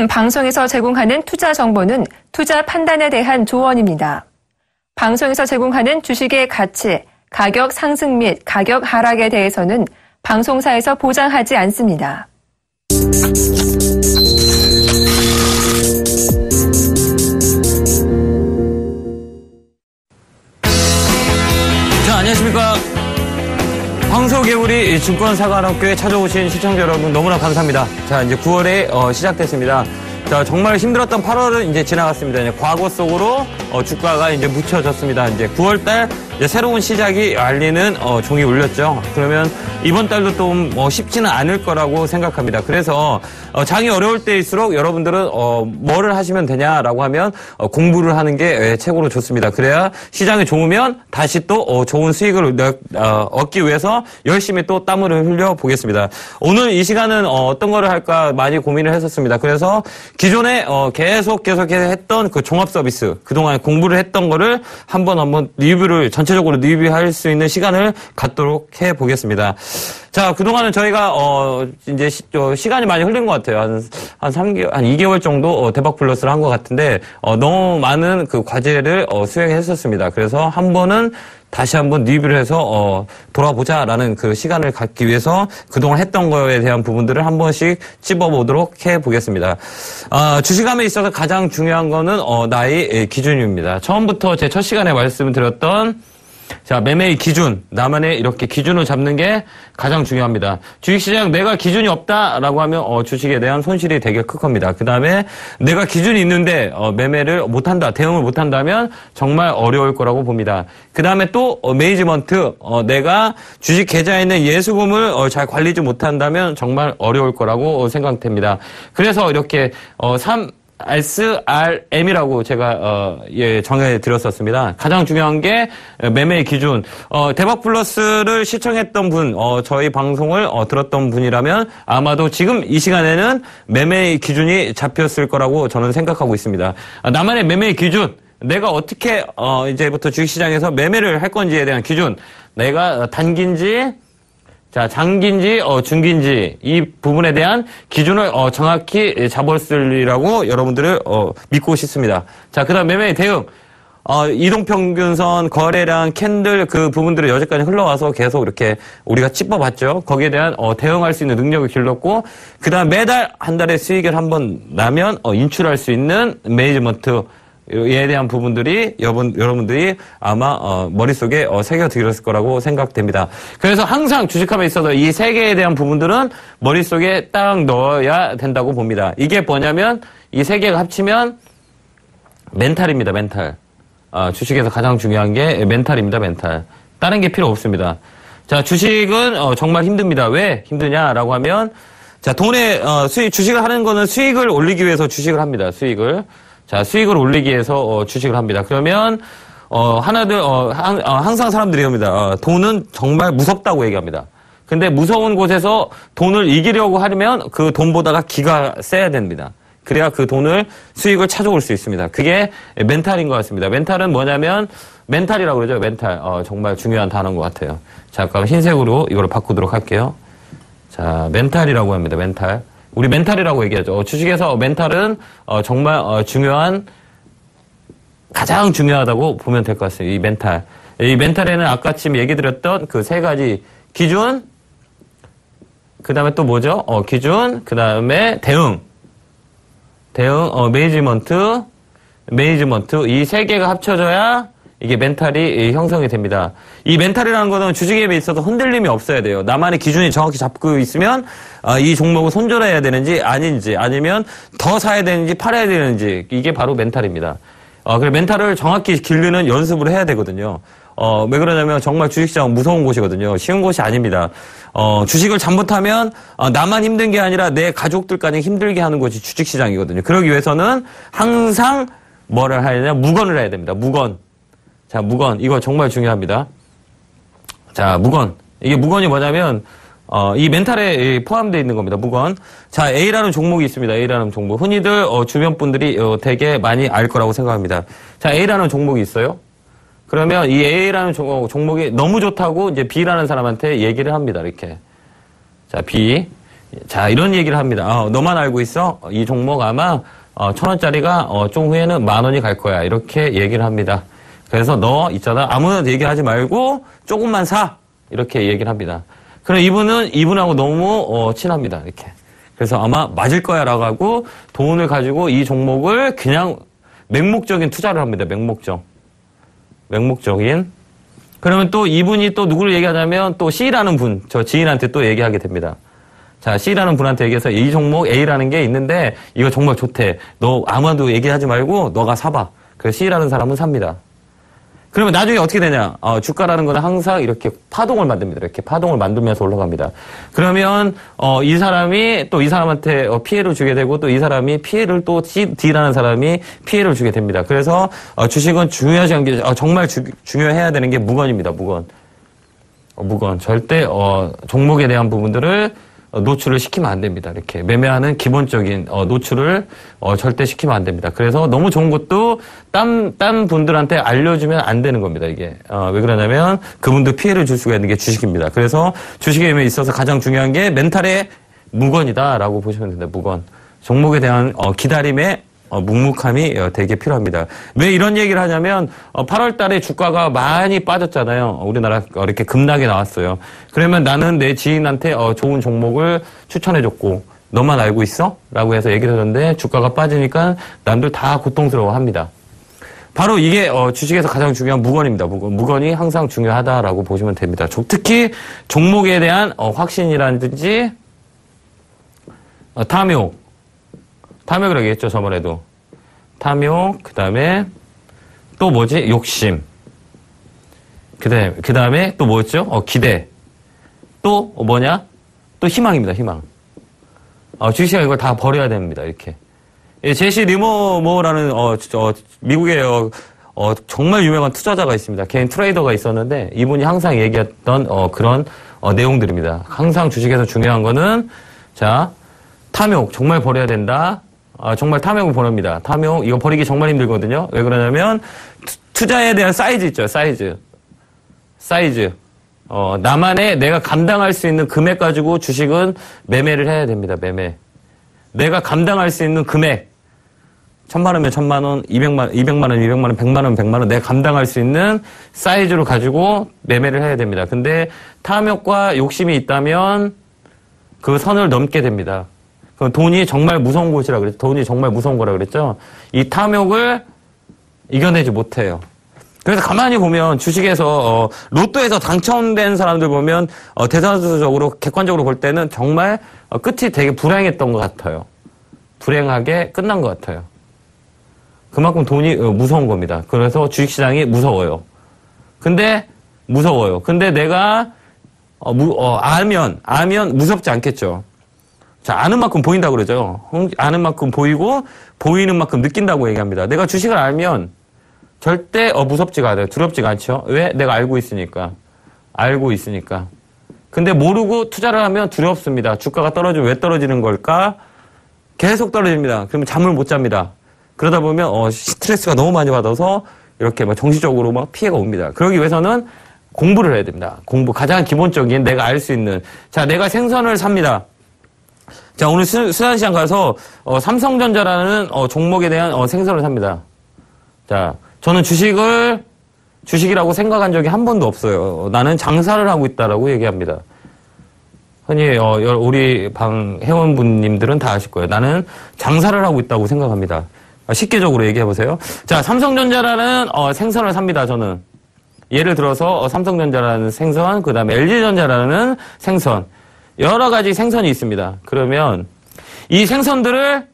방송에서 제공하는 투자 정보는 투자 판단에 대한 조언입니다. 방송에서 제공하는 주식의 가치, 가격 상승 및 가격 하락에 대해서는 방송사에서 보장하지 않습니다. 자, 안녕하십니까. 황소개구리 증권사관학교에 찾아오신 시청자 여러분 너무나 감사합니다. 자, 이제 9월에 시작됐습니다. 자, 정말 힘들었던 8월은 이제 지나갔습니다. 이제 과거 속으로 주가가 이제 묻혀졌습니다. 이제 9월달 이제 새로운 시작이 알리는 종이 울렸죠. 그러면 이번 달도 또 쉽지는 않을 거라고 생각합니다. 그래서 장이 어려울 때일수록 여러분들은 뭐를 하시면 되냐라고 하면 공부를 하는 게 최고로 좋습니다. 그래야 시장이 좋으면 다시 또 좋은 수익을 얻기 위해서 열심히 또 땀을 흘려 보겠습니다. 오늘 이 시간은 어떤 거를 할까 많이 고민을 했었습니다. 그래서 기존에 계속 했던 그 종합 서비스, 그동안 공부를 했던 거를 한번 리뷰를 전체적으로 리뷰할 수 있는 시간을 갖도록 해 보겠습니다. 자, 그동안은 저희가 이제 시간이 많이 흘린 것 같아요. 한 2개월 정도 대박 플러스를 한 것 같은데 너무 많은 그 과제를 수행했었습니다. 그래서 다시 한번 리뷰를 해서 돌아보자라는 그 시간을 갖기 위해서 그동안 했던 거에 대한 부분들을 한 번씩 찝어보도록 해보겠습니다. 주식함에 있어서 가장 중요한 거는 나의 기준입니다. 처음부터 제 첫 시간에 말씀드렸던 자, 매매의 기준, 나만의 이렇게 기준을 잡는 게 가장 중요합니다. 주식시장 내가 기준이 없다라고 하면 주식에 대한 손실이 되게 클 겁니다. 그 다음에 내가 기준이 있는데 매매를 못한다, 대응을 못한다면 정말 어려울 거라고 봅니다. 그 다음에 또 매니지먼트, 내가 주식 계좌에 있는 예수금을 잘 관리지 못한다면 정말 어려울 거라고 생각됩니다. 그래서 이렇게 SRM이라고 제가 정해 드렸었습니다. 가장 중요한 게 매매의 기준. 대박 플러스를 시청했던 분, 저희 방송을 들었던 분이라면 아마도 지금 이 시간에는 매매의 기준이 잡혔을 거라고 저는 생각하고 있습니다. 나만의 매매의 기준. 내가 어떻게 이제부터 주식시장에서 매매를 할 건지에 대한 기준. 내가 단기인지 자, 장기인지 중기인지 이 부분에 대한 기준을 정확히 잡았으리라고 여러분들을 믿고 싶습니다. 자, 그다음 매매의 대응. 이동평균선, 거래량, 캔들 그 부분들이 여기까지 흘러와서 계속 이렇게 우리가 짚어봤죠. 거기에 대한 대응할 수 있는 능력을 길렀고 그다음 매달 한 달에 수익을 한번 나면 인출할 수 있는 매니지먼트 에 대한 부분들이 여러분들이 아마 머릿속에 새겨들었을 거라고 생각됩니다. 그래서 항상 주식함에 있어서 이 세 개에 대한 부분들은 머릿속에 딱 넣어야 된다고 봅니다. 이게 뭐냐면 이 세 개가 합치면 멘탈입니다. 멘탈. 주식에서 가장 중요한 게 멘탈입니다. 멘탈. 다른 게 필요 없습니다. 자, 주식은 정말 힘듭니다. 왜 힘드냐라고 하면 자, 주식을 하는 거는 수익을 올리기 위해서 주식을 합니다. 수익을 올리기 위해서 주식을 합니다. 그러면 항상 사람들이 합니다. 돈은 정말 무섭다고 얘기합니다. 근데 무서운 곳에서 돈을 이기려고 하려면 그 돈보다가 기가 세야 됩니다. 그래야 그 수익을 찾아올 수 있습니다. 그게 멘탈인 것 같습니다. 멘탈은 뭐냐면 멘탈이라고 그러죠. 멘탈. 정말 중요한 단어인 것 같아요. 자, 그럼 흰색으로 이걸 바꾸도록 할게요. 자, 멘탈이라고 합니다. 멘탈. 우리 멘탈이라고 얘기하죠. 주식에서 멘탈은 정말 가장 중요하다고 보면 될 것 같습니다. 이 멘탈. 이 멘탈에는 아까쯤 얘기 드렸던 그 세 가지 기준, 그 다음에 또 뭐죠? 기준, 그 다음에 대응, 매니지먼트, 이 세 개가 합쳐져야 이게 멘탈이 형성이 됩니다. 이 멘탈이라는 거는 주식에 있어서 흔들림이 없어야 돼요. 나만의 기준이 정확히 잡고 있으면 이 종목을 손절해야 되는지 아닌지 아니면 더 사야 되는지 팔아야 되는지 이게 바로 멘탈입니다. 그래 멘탈을 정확히 기르는 연습을 해야 되거든요. 왜 그러냐면 정말 주식시장은 무서운 곳이거든요. 쉬운 곳이 아닙니다. 주식을 잘못하면 나만 힘든 게 아니라 내 가족들까지 힘들게 하는 곳이 주식시장이거든요. 그러기 위해서는 항상 뭐를 해야 되냐? 무건을 해야 됩니다. 무건. 자, 무건. 이거 정말 중요합니다. 자, 무건. 이게 무건이 뭐냐면, 이 멘탈에 포함되어 있는 겁니다. 무건. 자, A라는 종목이 있습니다. A라는 종목. 흔히들, 주변 분들이 되게 많이 알 거라고 생각합니다. 자, A라는 종목이 있어요. 그러면 이 A라는 종목이 너무 좋다고 이제 B라는 사람한테 얘기를 합니다. 이렇게. 자, B. 자, 이런 얘기를 합니다. 너만 알고 있어? 이 종목 아마 1,000원짜리가 좀 후에는 10,000원이 갈 거야. 이렇게 얘기를 합니다. 그래서 너 있잖아. 아무나 얘기하지 말고 조금만 사. 이렇게 얘기를 합니다. 그럼 이분하고 너무 친합니다. 이렇게. 그래서 아마 맞을 거야 라고 하고 돈을 가지고 이 종목을 그냥 맹목적인 투자를 합니다. 맹목적인. 그러면 또 이분이 또 누구를 얘기하자면 또 C라는 분, 저 지인한테 또 얘기하게 됩니다. 자, C라는 분한테 얘기해서 이 종목 A라는 게 있는데 이거 정말 좋대. 너 아무도 얘기하지 말고 너가 사봐. 그래서 C라는 사람은 삽니다. 그러면 나중에 어떻게 되냐? 주가라는 거는 항상 이렇게 파동을 만듭니다. 이렇게 파동을 만들면서 올라갑니다. 그러면 이 사람이 또 이 사람한테 피해를 주게 되고 또 이 사람이 피해를 또 D라는 사람이 피해를 주게 됩니다. 그래서 주식은 중요하지 않은 게 정말 중요해야 되는 게 무건입니다. 무건. 절대 종목에 대한 부분들을 노출을 시키면 안 됩니다. 이렇게 매매하는 기본적인 노출을 절대 시키면 안 됩니다. 그래서 너무 좋은 것도 딴 분들한테 알려주면 안 되는 겁니다. 이게 왜 그러냐면 그분도 피해를 줄 수가 있는 게 주식입니다. 그래서 주식에 있어서 가장 중요한 게 멘탈의 무건이다라고 보시면 됩니다. 무건. 종목에 대한 기다림의 묵묵함이 되게 필요합니다. 왜 이런 얘기를 하냐면 8월 달에 주가가 많이 빠졌잖아요. 우리나라 이렇게 급락이 나왔어요. 그러면 나는 내 지인한테 좋은 종목을 추천해줬고 너만 알고 있어? 라고 해서 얘기를 하는데 주가가 빠지니까 남들 다 고통스러워합니다. 바로 이게 주식에서 가장 중요한 무건입니다. 무건이 항상 중요하다라고 보시면 됩니다. 특히 종목에 대한 확신이라든지 탐욕이라고 얘기했죠, 저번에도. 탐욕, 그 다음에, 또 뭐지? 욕심. 그 다음에, 또 뭐였죠? 기대. 또, 뭐냐? 또 희망입니다, 희망. 주식시장 이걸 다 버려야 됩니다, 이렇게. 제시 리머모라는, 미국의, 정말 유명한 투자자가 있습니다. 개인 트레이더가 있었는데, 이분이 항상 얘기했던, 그런, 내용들입니다. 항상 주식에서 중요한 거는, 자, 탐욕, 정말 버려야 된다. 정말 탐욕을 버립니다. 탐욕, 이거 버리기 정말 힘들거든요. 왜 그러냐면, 투자에 대한 사이즈 있죠, 사이즈. 나만의 내가 감당할 수 있는 금액 가지고 주식은 매매를 해야 됩니다, 매매. 내가 감당할 수 있는 금액. 1,000만 원이면 1,000만 원, 200만 원, 100만 원, 100만 원. 내가 감당할 수 있는 사이즈로 가지고 매매를 해야 됩니다. 근데 탐욕과 욕심이 있다면 그 선을 넘게 됩니다. 돈이 정말 무서운 곳이라 그랬죠. 돈이 정말 무서운 거라 그랬죠. 이 탐욕을 이겨내지 못해요. 그래서 가만히 보면 주식에서 로또에서 당첨된 사람들 보면 대다수적으로 객관적으로 볼 때는 정말 끝이 되게 불행했던 것 같아요. 불행하게 끝난 것 같아요. 그만큼 돈이 무서운 겁니다. 그래서 주식시장이 무서워요. 근데 내가 알면 무섭지 않겠죠. 자, 아는 만큼 보인다고 그러죠. 아는 만큼 보이고, 보이는 만큼 느낀다고 얘기합니다. 내가 주식을 알면 절대 무섭지가 않아요. 두렵지가 않죠. 왜? 내가 알고 있으니까. 근데 모르고 투자를 하면 두렵습니다. 주가가 떨어지면 왜 떨어지는 걸까? 계속 떨어집니다. 그러면 잠을 못 잡니다. 그러다 보면 스트레스가 너무 많이 받아서 이렇게 막 정신적으로 막 피해가 옵니다. 그러기 위해서는 공부를 해야 됩니다. 가장 기본적인 내가 알 수 있는. 자, 내가 생선을 삽니다. 자, 오늘 수산시장 가서 삼성전자라는 종목에 대한 생선을 삽니다. 자, 저는 주식이라고 생각한 적이 한 번도 없어요. 나는 장사를 하고 있다라고 얘기합니다. 흔히 우리 방 회원분님들은 다 아실 거예요. 나는 장사를 하고 있다고 생각합니다. 쉽게적으로 얘기해 보세요. 자, 삼성전자라는 생선을 삽니다. 저는 예를 들어서 삼성전자라는 생선, 그 다음에 LG전자라는 생선. 여러 가지 생선이 있습니다. 그러면 이 생선들을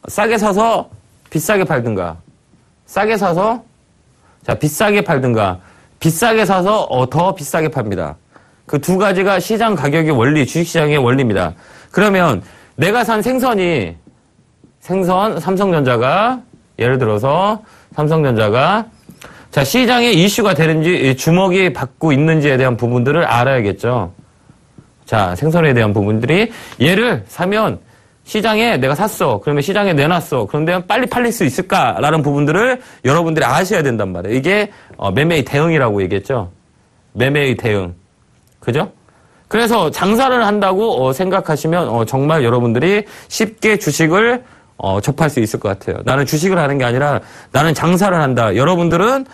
싸게 사서 비싸게 팔든가, 비싸게 팔든가, 비싸게 사서 더 비싸게 팝니다. 그 두 가지가 시장 가격의 원리, 주식시장의 원리입니다. 그러면 내가 산 생선, 삼성전자가, 예를 들어서 삼성전자가 자, 시장에 이슈가 되는지, 주목이 받고 있는지에 대한 부분들을 알아야겠죠. 자, 생선에 대한 부분들이 얘를 사면 시장에 내가 샀어. 그러면 시장에 내놨어. 그런데 빨리 팔릴 수 있을까라는 부분들을 여러분들이 아셔야 된단 말이에요. 이게 매매의 대응이라고 얘기했죠. 매매의 대응. 그죠? 그래서 장사를 한다고 생각하시면 정말 여러분들이 쉽게 주식을 접할 수 있을 것 같아요. 나는 주식을 하는 게 아니라 나는 장사를 한다. 여러분들은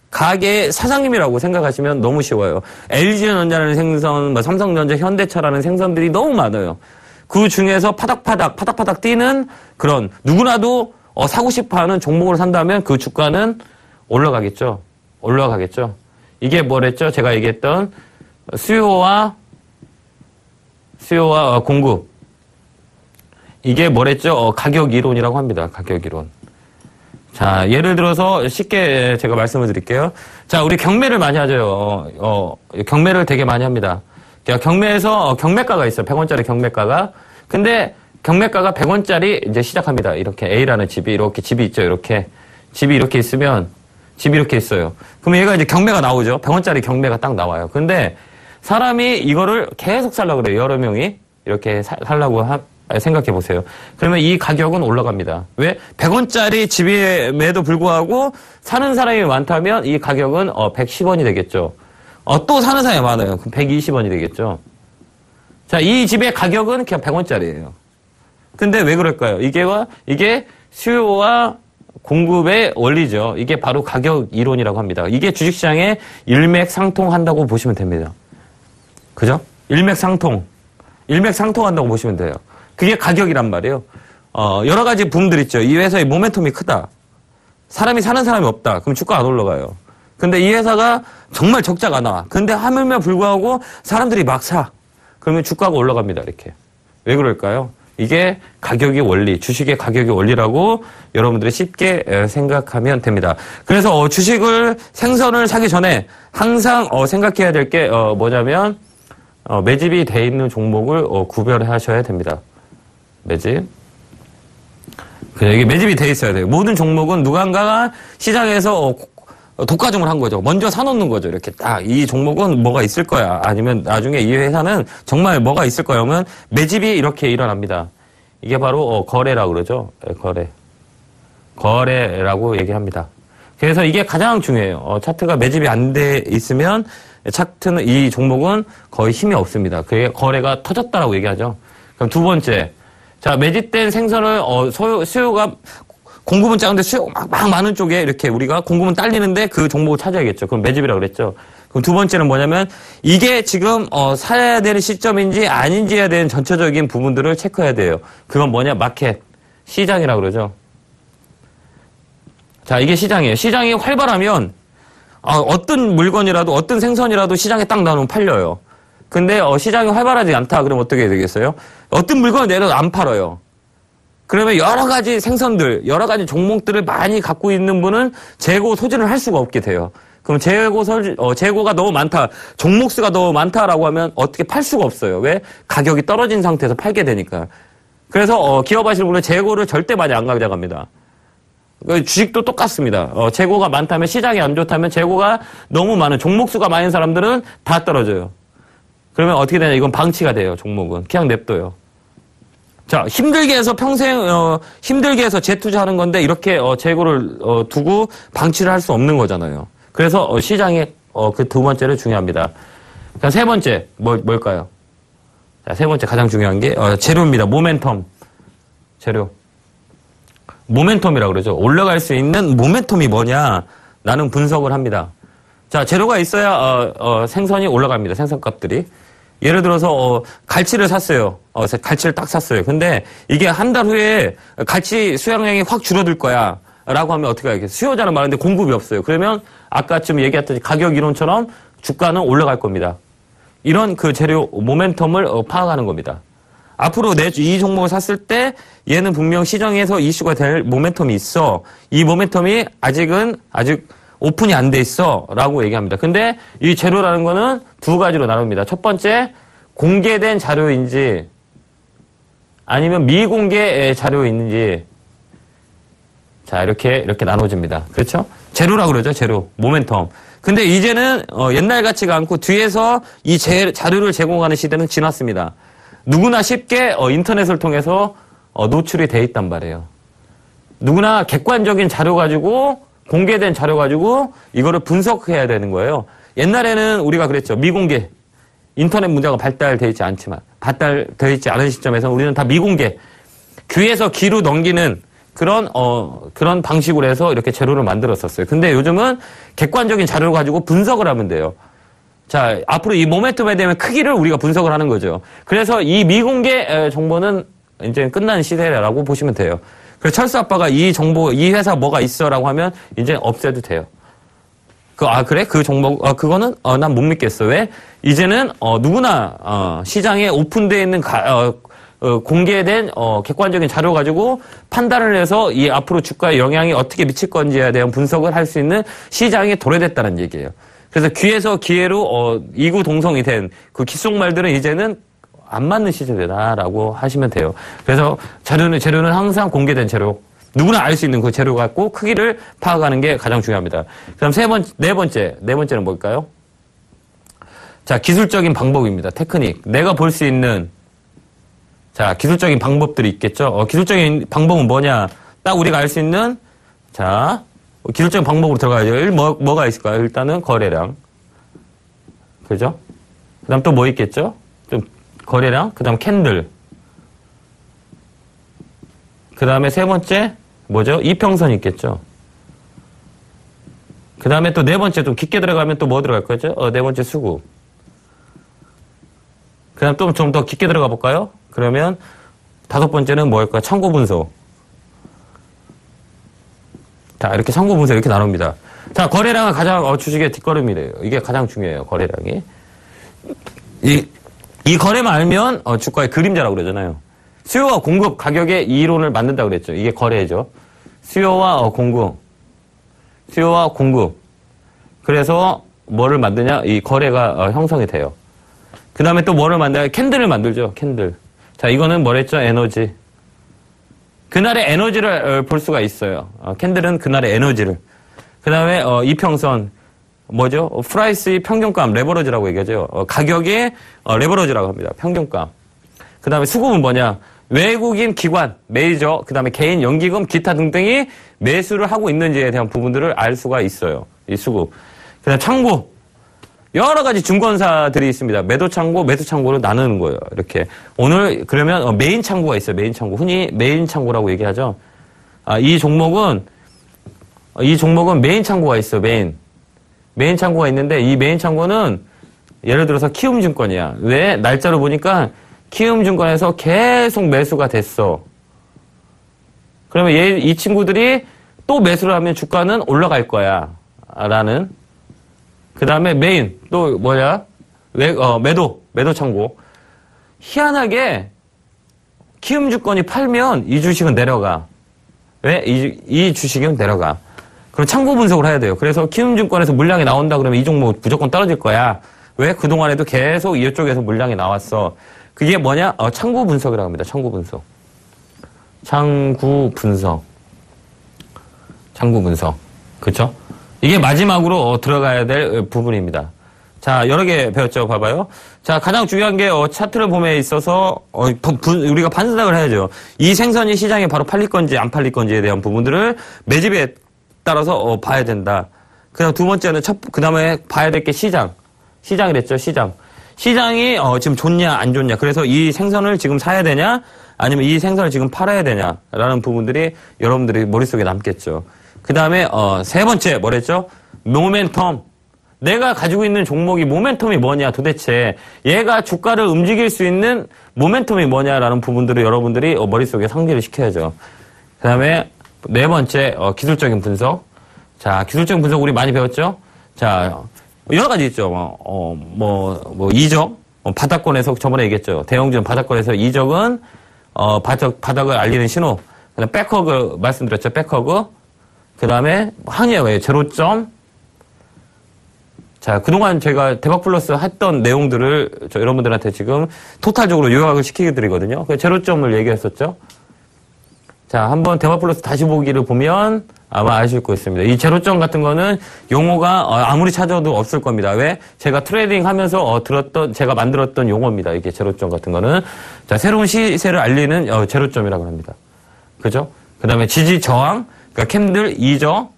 가게 사장님이라고 생각하시면 너무 쉬워요. LG전자라는 생선, 삼성전자, 현대차라는 생선들이 너무 많아요. 그 중에서 파닥파닥 뛰는 그런 누구나도 사고 싶어하는 종목을 산다면 그 주가는 올라가겠죠. 이게 뭐랬죠? 제가 얘기했던 수요와 공급. 이게 뭐랬죠? 가격 이론이라고 합니다. 가격 이론. 자, 예를 들어서 쉽게 제가 말씀을 드릴게요. 자, 우리 경매를 많이 하죠. 경매를 되게 많이 합니다. 경매에서 경매가가 있어요. 100원짜리 경매가가. 근데 경매가가 100원짜리 이제 시작합니다. 이렇게 A라는 집이 이렇게 집이 있죠. 이렇게 집이 이렇게 있으면 집이 이렇게 있어요. 그러면 얘가 이제 경매가 나오죠. 100원짜리 경매가 딱 나와요. 근데 사람이 이거를 계속 살려고 그래요. 여러 명이 이렇게 살라고 생각해 보세요. 그러면 이 가격은 올라갑니다. 왜? 100원짜리 집임에도 불구하고 사는 사람이 많다면 이 가격은 110원이 되겠죠. 또 사는 사람이 많아요. 그럼 120원이 되겠죠. 자, 이 집의 가격은 그냥 100원짜리예요. 근데 왜 그럴까요? 이게 수요와 공급의 원리죠. 이게 바로 가격 이론이라고 합니다. 이게 주식시장에 일맥상통한다고 보시면 됩니다. 그죠? 일맥상통한다고 보시면 돼요. 그게 가격이란 말이에요. 여러 가지 붐들 있죠. 이 회사의 모멘텀이 크다. 사람이 사는 사람이 없다. 그럼 주가 안 올라가요. 근데 이 회사가 정말 적자가 나와. 근데 하물며 불구하고 사람들이 막 사. 그러면 주가가 올라갑니다. 이렇게. 왜 그럴까요? 이게 가격의 원리, 주식의 가격의 원리라고 여러분들이 쉽게 생각하면 됩니다. 그래서 주식을 생선을 사기 전에 항상 생각해야 될 게 뭐냐면 매집이 돼 있는 종목을 구별하셔야 됩니다. 매집. 이게 매집이 돼 있어야 돼요. 모든 종목은 누군가가 시장에서 독과점을 한 거죠. 먼저 사놓는 거죠. 이렇게 딱 이 종목은 뭐가 있을 거야. 아니면 나중에 이 회사는 정말 뭐가 있을 거야. 하면 매집이 이렇게 일어납니다. 이게 바로 거래라고 그러죠. 거래라고 얘기합니다. 그래서 이게 가장 중요해요. 차트가 매집이 안 돼 있으면 차트는 이 종목은 거의 힘이 없습니다. 그게 거래가 터졌다라고 얘기하죠. 그럼 두 번째, 자 매집된 생선을 수요가 공급은 작은데 수요 막 많은 쪽에 이렇게 우리가 공급은 딸리는데 그 종목을 찾아야겠죠. 그럼 매집이라고 그랬죠. 그럼 두 번째는 뭐냐면 이게 지금 사야 되는 시점인지 아닌지 해야 되는 전체적인 부분들을 체크해야 돼요. 그건 뭐냐? 마켓, 시장이라고 그러죠. 자, 이게 시장이에요. 시장이 활발하면 어떤 물건이라도 어떤 생선이라도 시장에 딱 나오면 팔려요. 근데 시장이 활발하지 않다. 그럼 어떻게 되겠어요? 어떤 물건을 내려도 안 팔아요. 그러면 여러 가지 생선들, 여러 가지 종목들을 많이 갖고 있는 분은 재고 소진을 할 수가 없게 돼요. 그럼 재고가 너무 많다, 종목 수가 너무 많다라고 하면 어떻게 팔 수가 없어요. 왜? 가격이 떨어진 상태에서 팔게 되니까. 그래서 기업하시는 분은 재고를 절대 많이 안 가져갑니다. 주식도 똑같습니다. 재고가 많다면 시장이 안 좋다면 재고가 너무 많은 종목 수가 많은 사람들은 다 떨어져요. 그러면 어떻게 되냐? 이건 방치가 돼요. 종목은 그냥 냅둬요. 자, 힘들게 해서 힘들게 해서 재투자하는 건데 이렇게 재고를 두고 방치를 할 수 없는 거잖아요. 그래서 시장의 그 두 번째를 중요합니다. 자, 세 번째 뭘까요? 자, 세 번째 가장 중요한 게 재료입니다. 모멘텀. 재료. 모멘텀이라고 그러죠. 올라갈 수 있는 모멘텀이 뭐냐? 나는 분석을 합니다. 자, 재료가 있어야 생선이 올라갑니다. 생선값들이. 예를 들어서 갈치를 샀어요. 갈치를 딱 샀어요. 근데 이게 한 달 후에 갈치 수량량이 확 줄어들 거야 라고 하면 어떻게 하겠어요? 수요자는 많은데 공급이 없어요. 그러면 아까쯤 얘기했던 가격 이론처럼 주가는 올라갈 겁니다. 이런 그 재료 모멘텀을 파악하는 겁니다. 앞으로 이 종목을 샀을 때 얘는 분명 시장에서 이슈가 될 모멘텀이 있어. 이 모멘텀이 아직 오픈이 안 돼 있어 라고 얘기합니다. 근데 이 재료라는 거는 두 가지로 나눕니다. 첫 번째, 공개된 자료인지 아니면 미공개 자료인지. 자, 이렇게 나눠집니다. 그렇죠? 재료라고 그러죠. 재료, 모멘텀. 근데 이제는 옛날 같지가 않고 뒤에서 이 자료를 제공하는 시대는 지났습니다. 누구나 쉽게 인터넷을 통해서 노출이 돼 있단 말이에요. 누구나 객관적인 자료 가지고 공개된 자료 가지고 이거를 분석해야 되는 거예요. 옛날에는 우리가 그랬죠. 미공개. 인터넷 문제가 발달되어 있지 않은 시점에서 우리는 다 미공개, 귀에서 귀로 넘기는 그런 방식으로 해서 이렇게 재료를 만들었었어요. 근데 요즘은 객관적인 자료를 가지고 분석을 하면 돼요. 자, 앞으로 이 모멘텀에 대한 크기를 우리가 분석을 하는 거죠. 그래서 이 미공개 정보는 이제 끝난 시대라고 보시면 돼요. 그래서 철수 아빠가 이 정보, 이 회사 뭐가 있어라고 하면 이제 없애도 돼요. 그래? 그 정보, 그거는, 난 못 믿겠어. 왜? 이제는, 누구나, 시장에 오픈되어 있는, 공개된, 객관적인 자료 가지고 판단을 해서 이 앞으로 주가에 영향이 어떻게 미칠 건지에 대한 분석을 할 수 있는 시장이 도래됐다는 얘기예요. 그래서 귀에서 기회로, 이구동성이 된 그 귓속말들은 이제는 안 맞는 시대다라고 하시면 돼요. 그래서 재료는 항상 공개된 재료. 누구나 알 수 있는 그 재료 갖고 크기를 파악하는 게 가장 중요합니다. 그럼 네 번째는 뭘까요? 자, 기술적인 방법입니다. 테크닉. 내가 볼 수 있는, 자, 기술적인 방법들이 있겠죠? 기술적인 방법은 뭐냐? 딱 우리가 알 수 있는, 자, 기술적인 방법으로 들어가야죠. 뭐가 있을까요? 일단은 거래량. 그죠? 그 다음 또 뭐 있겠죠? 좀, 거래량. 그 다음 캔들. 그 다음에 세 번째, 뭐죠? 이평선이 있겠죠. 그 다음에 또 네 번째, 좀 깊게 들어가면 또 뭐 들어갈 거죠? 네 번째 수급. 그 다음 또 좀 더 깊게 들어가 볼까요? 그러면 다섯 번째는 뭐일까요? 참고 분석. 자, 이렇게 참고 분석 이렇게 나눕니다. 자, 거래량은 가장 주식의 뒷걸음이래요. 이게 가장 중요해요. 거래량이. 이 거래만 알면 주가의 그림자라고 그러잖아요. 수요와 공급 가격의 이론을 만든다고 그랬죠. 이게 거래죠. 수요와 공급. 그래서 뭐를 만드냐? 이 거래가 형성이 돼요. 그 다음에 또 뭐를 만들어요? 캔들을 만들죠. 캔들. 자, 이거는 뭐랬죠? 에너지. 그날의 에너지를 볼 수가 있어요. 캔들은 그날의 에너지를. 그 다음에 이평선. 뭐죠? 프라이스의 평균값, 레버러지라고 얘기하죠. 가격의 레버러지라고 합니다. 평균값. 그 다음에 수급은 뭐냐? 외국인 기관, 메이저, 그 다음에 개인 연기금, 기타 등등이 매수를 하고 있는지에 대한 부분들을 알 수가 있어요. 이 수급. 그 다음 창구. 여러 가지 증권사들이 있습니다. 매도 창구, 매수 창구로 나누는 거예요. 이렇게. 오늘, 그러면 메인 창구가 있어요. 메인 창구. 흔히 메인 창구라고 얘기하죠. 이 종목은 메인 창구가 있어요. 메인 창구가 있는데, 이 메인 창구는 예를 들어서 키움증권이야. 왜? 날짜로 보니까 키움증권에서 계속 매수가 됐어. 그러면 이 친구들이 또 매수를 하면 주가는 올라갈 거야. 라는. 그 다음에 메인. 또 뭐야? 매도 창고. 희한하게 키움증권이 팔면 이 주식은 내려가. 왜? 이 주식은 내려가. 그럼 창고 분석을 해야 돼요. 그래서 키움증권에서 물량이 나온다 그러면 이 종목 무조건 떨어질 거야. 왜? 그동안에도 계속 이쪽에서 물량이 나왔어. 그게 뭐냐? 창구 분석이라고 합니다. 창구 분석. 그쵸? 이게 마지막으로 들어가야 될 부분입니다. 자, 여러 개 배웠죠? 봐봐요. 자, 가장 중요한 게 차트를 봄에 있어서 우리가 판단을 해야죠. 이 생선이 시장에 바로 팔릴 건지 안 팔릴 건지에 대한 부분들을 매집에 따라서 봐야 된다. 그다음 두 번째는 그다음에 봐야 될 게 시장이랬죠. 시장이 지금 좋냐 안 좋냐. 그래서 이 생선을 지금 사야 되냐 아니면 이 생선을 지금 팔아야 되냐라는 부분들이 여러분들이 머릿속에 남겠죠. 그다음에 세 번째 뭐랬죠? 모멘텀. 내가 가지고 있는 종목이 모멘텀이 뭐냐 도대체 얘가 주가를 움직일 수 있는 모멘텀이 뭐냐라는 부분들을 여러분들이 머릿속에 상기를 시켜야죠. 그다음에 네 번째 기술적인 분석. 자, 기술적인 분석 우리 많이 배웠죠? 자, 여러 가지 있죠. 이적. 바닥권에서 저번에 얘기했죠. 대형주는 바닥권에서 이적은 바닥을 알리는 신호. 그다음 백허그 말씀드렸죠. 백허그. 그다음에 항의예요. 제로점. 자, 그동안 제가 대박 플러스 했던 내용들을 여러분들한테 지금 토탈적으로 요약을 시키드리거든요. 그 제로점을 얘기했었죠. 자, 한번 대박 플러스 다시 보기를 보면 아마 아실 거 있습니다. 이 제로점 같은 거는 용어가 아무리 찾아도 없을 겁니다. 왜? 제가 트레이딩 하면서 제가 만들었던 용어입니다. 이게 제로점 같은 거는. 자, 새로운 시세를 알리는 제로점이라고 합니다. 그죠? 그 다음에 지지 저항, 그러니까 캔들 이적,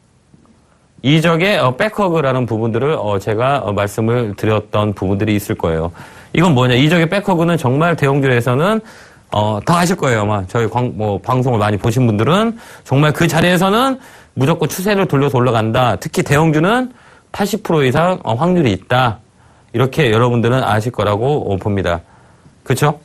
이적의 백허그라는 부분들을 제가 말씀을 드렸던 부분들이 있을 거예요. 이건 뭐냐? 이적의 백허그는 정말 대형주에서는 다 아실 거예요. 아마 저희 방송을 많이 보신 분들은 정말 그 자리에서는 무조건 추세를 돌려서 올라간다. 특히 대형주는 80% 이상 확률이 있다. 이렇게 여러분들은 아실 거라고 봅니다. 그렇죠?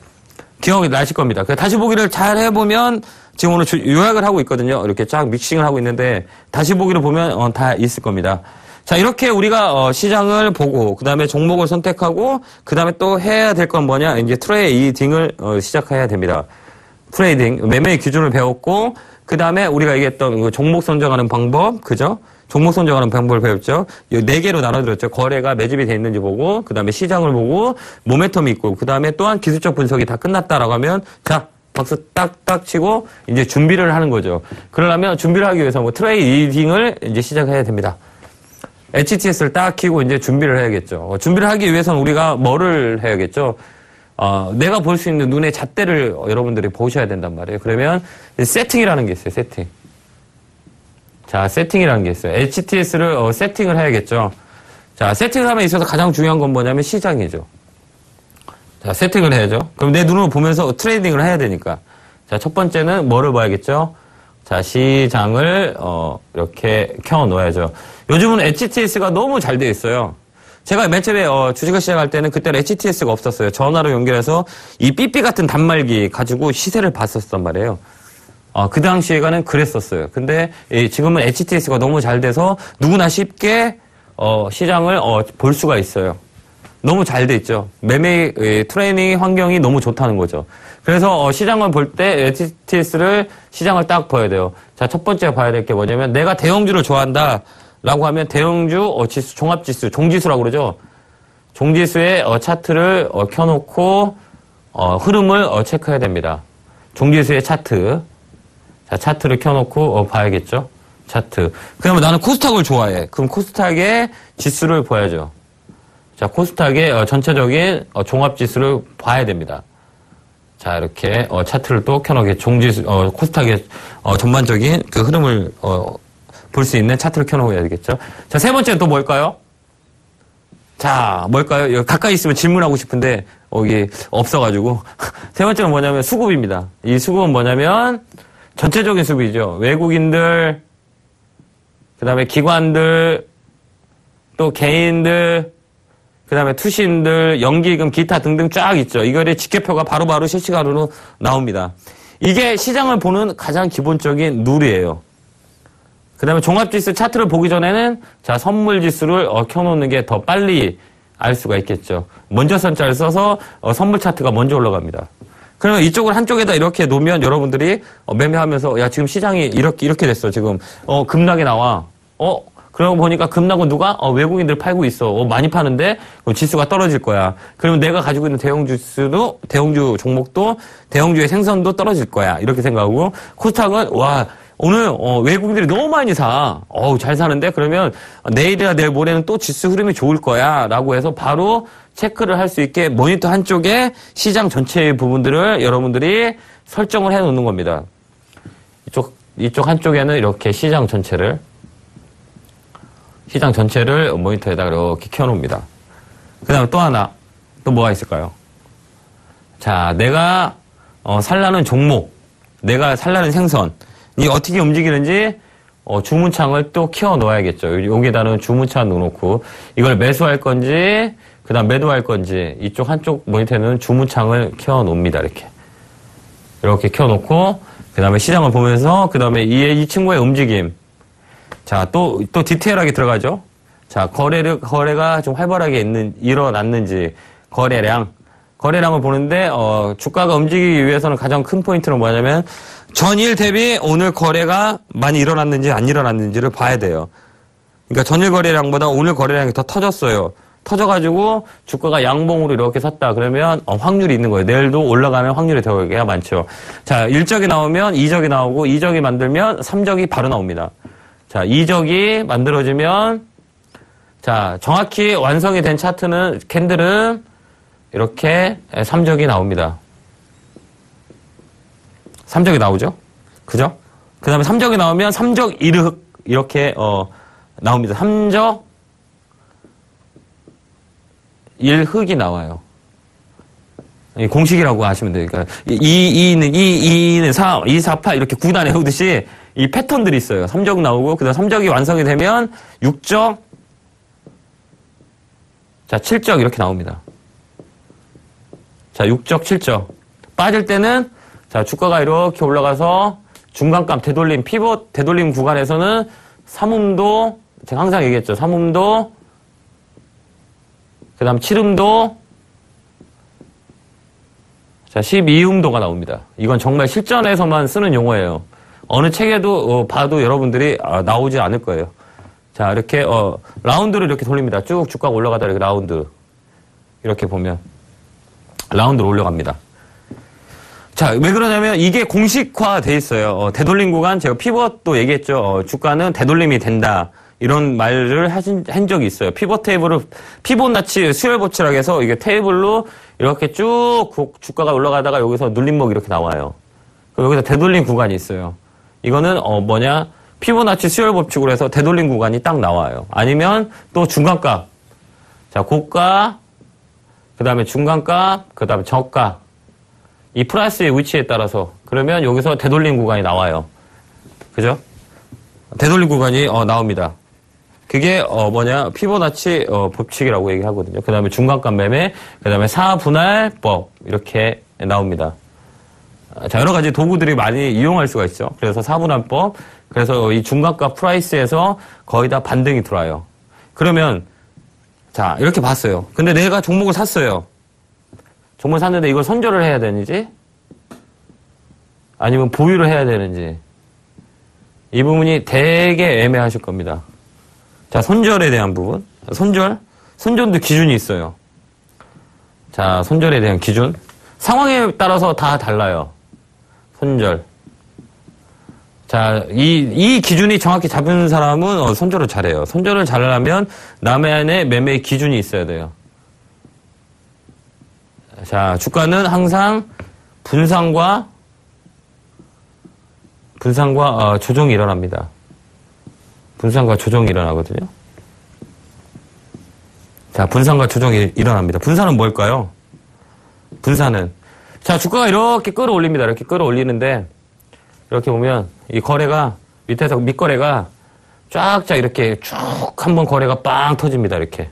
기억이 나실 겁니다. 다시 보기를 잘 해보면 지금 오늘 요약을 하고 있거든요. 이렇게 쫙 믹싱을 하고 있는데 다시 보기를 보면 다 있을 겁니다. 자, 이렇게 우리가 시장을 보고 그 다음에 종목을 선택하고 그 다음에 또 해야 될 건 뭐냐? 이제 트레이딩을 시작해야 됩니다. 트레이딩 매매 기준을 배웠고 그 다음에 우리가 얘기했던 종목 선정하는 방법, 그죠? 종목 선정하는 방법을 배웠죠. 4개로 나눠드렸죠. 거래가 매집이 돼 있는지 보고, 그 다음에 시장을 보고, 모멘텀이 있고, 그 다음에 또한 기술적 분석이 다 끝났다라고 하면, 자, 박수 딱딱 치고, 이제 준비를 하는 거죠. 그러려면 준비를 하기 위해서 트레이딩을 이제 시작해야 됩니다. HTS를 딱 키고 이제 준비를 해야겠죠. 준비를 하기 위해서는 우리가 뭐를 해야겠죠? 내가 볼 수 있는 눈의 잣대를 여러분들이 보셔야 된단 말이에요. 그러면 세팅이라는 게 있어요. 세팅. 자, 세팅이라는 게 있어요. HTS를 세팅을 해야겠죠. 자, 세팅을 함에 있어서 가장 중요한 건 뭐냐면 시장이죠. 자, 세팅을 해야죠. 그럼 내 눈으로 보면서 트레이딩을 해야 되니까. 자, 첫 번째는 뭐를 봐야겠죠? 자, 시장을 이렇게 켜 놓아야죠. 요즘은 HTS가 너무 잘 돼 있어요. 제가 맨 처음에 주식을 시작할 때는 그때는 HTS가 없었어요. 전화로 연결해서 이 삐삐 같은 단말기 가지고 시세를 봤었단 말이에요. 그 당시에는 그랬었어요. 근데 지금은 HTS가 너무 잘 돼서 누구나 쉽게 시장을 볼 수가 있어요. 너무 잘 돼 있죠. 매매 트레이닝 환경이 너무 좋다는 거죠. 그래서 시장을 볼 때 HTS를 시장을 딱 봐야 돼요. 자, 첫 번째 봐야 될 게 뭐냐면 내가 대형주를 좋아한다라고 하면 대형주 지수 종합지수 종지수라고 그러죠. 종지수의 차트를 켜놓고 흐름을 체크해야 됩니다. 종지수의 차트. 자, 차트를 켜놓고 봐야겠죠. 차트. 그러면 나는 코스닥을 좋아해. 그럼 코스닥의 지수를 봐야죠. 자, 코스닥의 전체적인 종합지수를 봐야 됩니다. 자, 이렇게 차트를 또 켜놓게 종지수 코스닥의 전반적인 그 흐름을 볼 수 있는 차트를 켜놓아야 되겠죠. 자, 세 번째는 또 뭘까요? 자, 뭘까요? 여기 가까이 있으면 질문하고 싶은데 여기 없어가지고 세 번째는 뭐냐면 수급입니다. 이 수급은 뭐냐면 전체적인 수급이죠. 외국인들, 그 다음에 기관들, 또 개인들, 그 다음에 투신들, 연기금, 기타 등등 쫙 있죠. 이거의 지표가 바로바로 실시간으로 나옵니다. 이게 시장을 보는 가장 기본적인 룰이에요. 그 다음에 종합지수 차트를 보기 전에는 자, 선물지수를 켜놓는 게 더 빨리 알 수가 있겠죠. 먼저 선자를 써서 선물 차트가 먼저 올라갑니다. 그러면 이쪽을 한쪽에다 이렇게 놓으면 여러분들이 매매하면서 야, 지금 시장이 이렇게 됐어. 지금 급락이 나와. 그러고 보니까 급락은 누가? 외국인들 팔고 있어. 많이 파는데 지수가 떨어질 거야. 그러면 내가 가지고 있는 대형주수도 대형주 종목도 대형주의 생선도 떨어질 거야. 이렇게 생각하고 코스닥은 와, 오늘 외국인들이 너무 많이 사. 잘 사는데 그러면 내일이나 내일 모레는 또 지수 흐름이 좋을 거야. 라고 해서 바로 체크를 할 수 있게 모니터 한쪽에 시장 전체의 부분들을 여러분들이 설정을 해 놓는 겁니다. 이쪽 한쪽에는 이렇게 시장 전체를 모니터에다가 이렇게 켜놓습니다. 그 다음에 또 하나, 또 뭐가 있을까요? 자, 내가 살라는 종목, 내가 살라는 생선이 어떻게 움직이는지 주문창을 또 키워 놓아야겠죠. 여기에다는 주문창 넣어놓고 이걸 매수할 건지 그 다음 매도할 건지 이쪽 한쪽 모니터에는 주문창을 키워 놓습니다. 이렇게 키워 놓고 그 다음에 시장을 보면서 그 다음에 이 친구의 움직임, 자, 또 디테일하게 들어가죠. 자, 거래가 좀 활발하게 일어났는지, 거래량을 보는데, 주가가 움직이기 위해서는 가장 큰 포인트는 뭐냐면, 전일 대비 오늘 거래가 많이 일어났는지 안 일어났는지를 봐야 돼요. 그러니까 전일 거래량보다 오늘 거래량이 더 터졌어요. 터져가지고 주가가 양봉으로 이렇게 섰다. 그러면 확률이 있는 거예요. 내일도 올라가는 확률이 되게 많죠. 자, 1적이 나오면 2적이 나오고 2적이 만들면 3적이 바로 나옵니다. 자, 이적이 만들어지면, 자, 정확히 완성이 된 차트는, 캔들은 이렇게 3적이 나옵니다. 3적이 나오죠? 그죠? 그 다음에 3적이 나오면 3적 1흑, 이렇게, 나옵니다. 3적 1흑이 나와요. 공식이라고 하시면 돼요. 그러니까 2는 4, 2, 4, 8 이렇게 9단 외우듯이 이 패턴들이 있어요. 3적 나오고 그다음 3적이 완성이 되면 6적, 자 7적 이렇게 나옵니다. 자 6적, 7적 빠질 때는 자 주가가 이렇게 올라가서 중간값 되돌림, 피벗 되돌림 구간에서는 3음도 제가 항상 얘기했죠. 3음도 그 다음 7음도 자 12음도가 나옵니다. 이건 정말 실전에서만 쓰는 용어예요. 어느 책에도 봐도 여러분들이 나오지 않을 거예요. 자 이렇게 라운드를 이렇게 돌립니다. 쭉 주가가 올라가다 이렇게 라운드 이렇게 보면 라운드로 올라갑니다. 자, 왜 그러냐면 이게 공식화돼 있어요. 되돌림 구간 제가 피벗도 얘기했죠. 주가는 되돌림이 된다. 이런 말을 한 적이 있어요. 피벗 테이블을 피보나치 수열보치라고 해서 이게 테이블로 이렇게 쭉 주가가 올라가다가 여기서 눌림목 이렇게 나와요. 여기서 되돌림 구간이 있어요. 이거는 피보나치 수열법칙으로 해서 되돌림 구간이 딱 나와요. 아니면 또 중간값. 자, 고가, 그 다음에 중간값, 그 다음에 저가. 이 프라이스의 위치에 따라서 그러면 여기서 되돌림 구간이 나와요. 그죠? 되돌림 구간이 나옵니다. 그게 피보나치 법칙이라고 얘기하거든요. 그 다음에 중간값 매매, 그 다음에 사분할법 이렇게 나옵니다. 자, 여러 가지 도구들이 많이 이용할 수가 있죠. 그래서 사분할법, 그래서 이 중간값 프라이스에서 거의 다 반등이 들어와요. 그러면 자 이렇게 봤어요. 근데 내가 종목을 샀어요. 종목을 샀는데 이걸 손절을 해야 되는지 아니면 보유를 해야 되는지 이 부분이 되게 애매하실 겁니다. 자, 손절에 대한 부분. 손절도 기준이 있어요. 자, 손절에 대한 기준. 상황에 따라서 다 달라요. 손절. 자, 이 기준이 정확히 잡은 사람은 손절을 잘해요. 손절을 잘하려면 남의 매매의 기준이 있어야 돼요. 자, 주가는 항상 분산과 조정이 일어납니다. 분산과 조정이 일어나거든요. 자, 분산과 조정이 일어납니다. 분산은 뭘까요? 분산은 자, 주가가 이렇게 끌어올립니다. 이렇게 끌어올리는데 이렇게 보면 이 거래가 밑에서 밑거래가 쫙쫙 이렇게 쭉 한번 거래가 빵 터집니다. 이렇게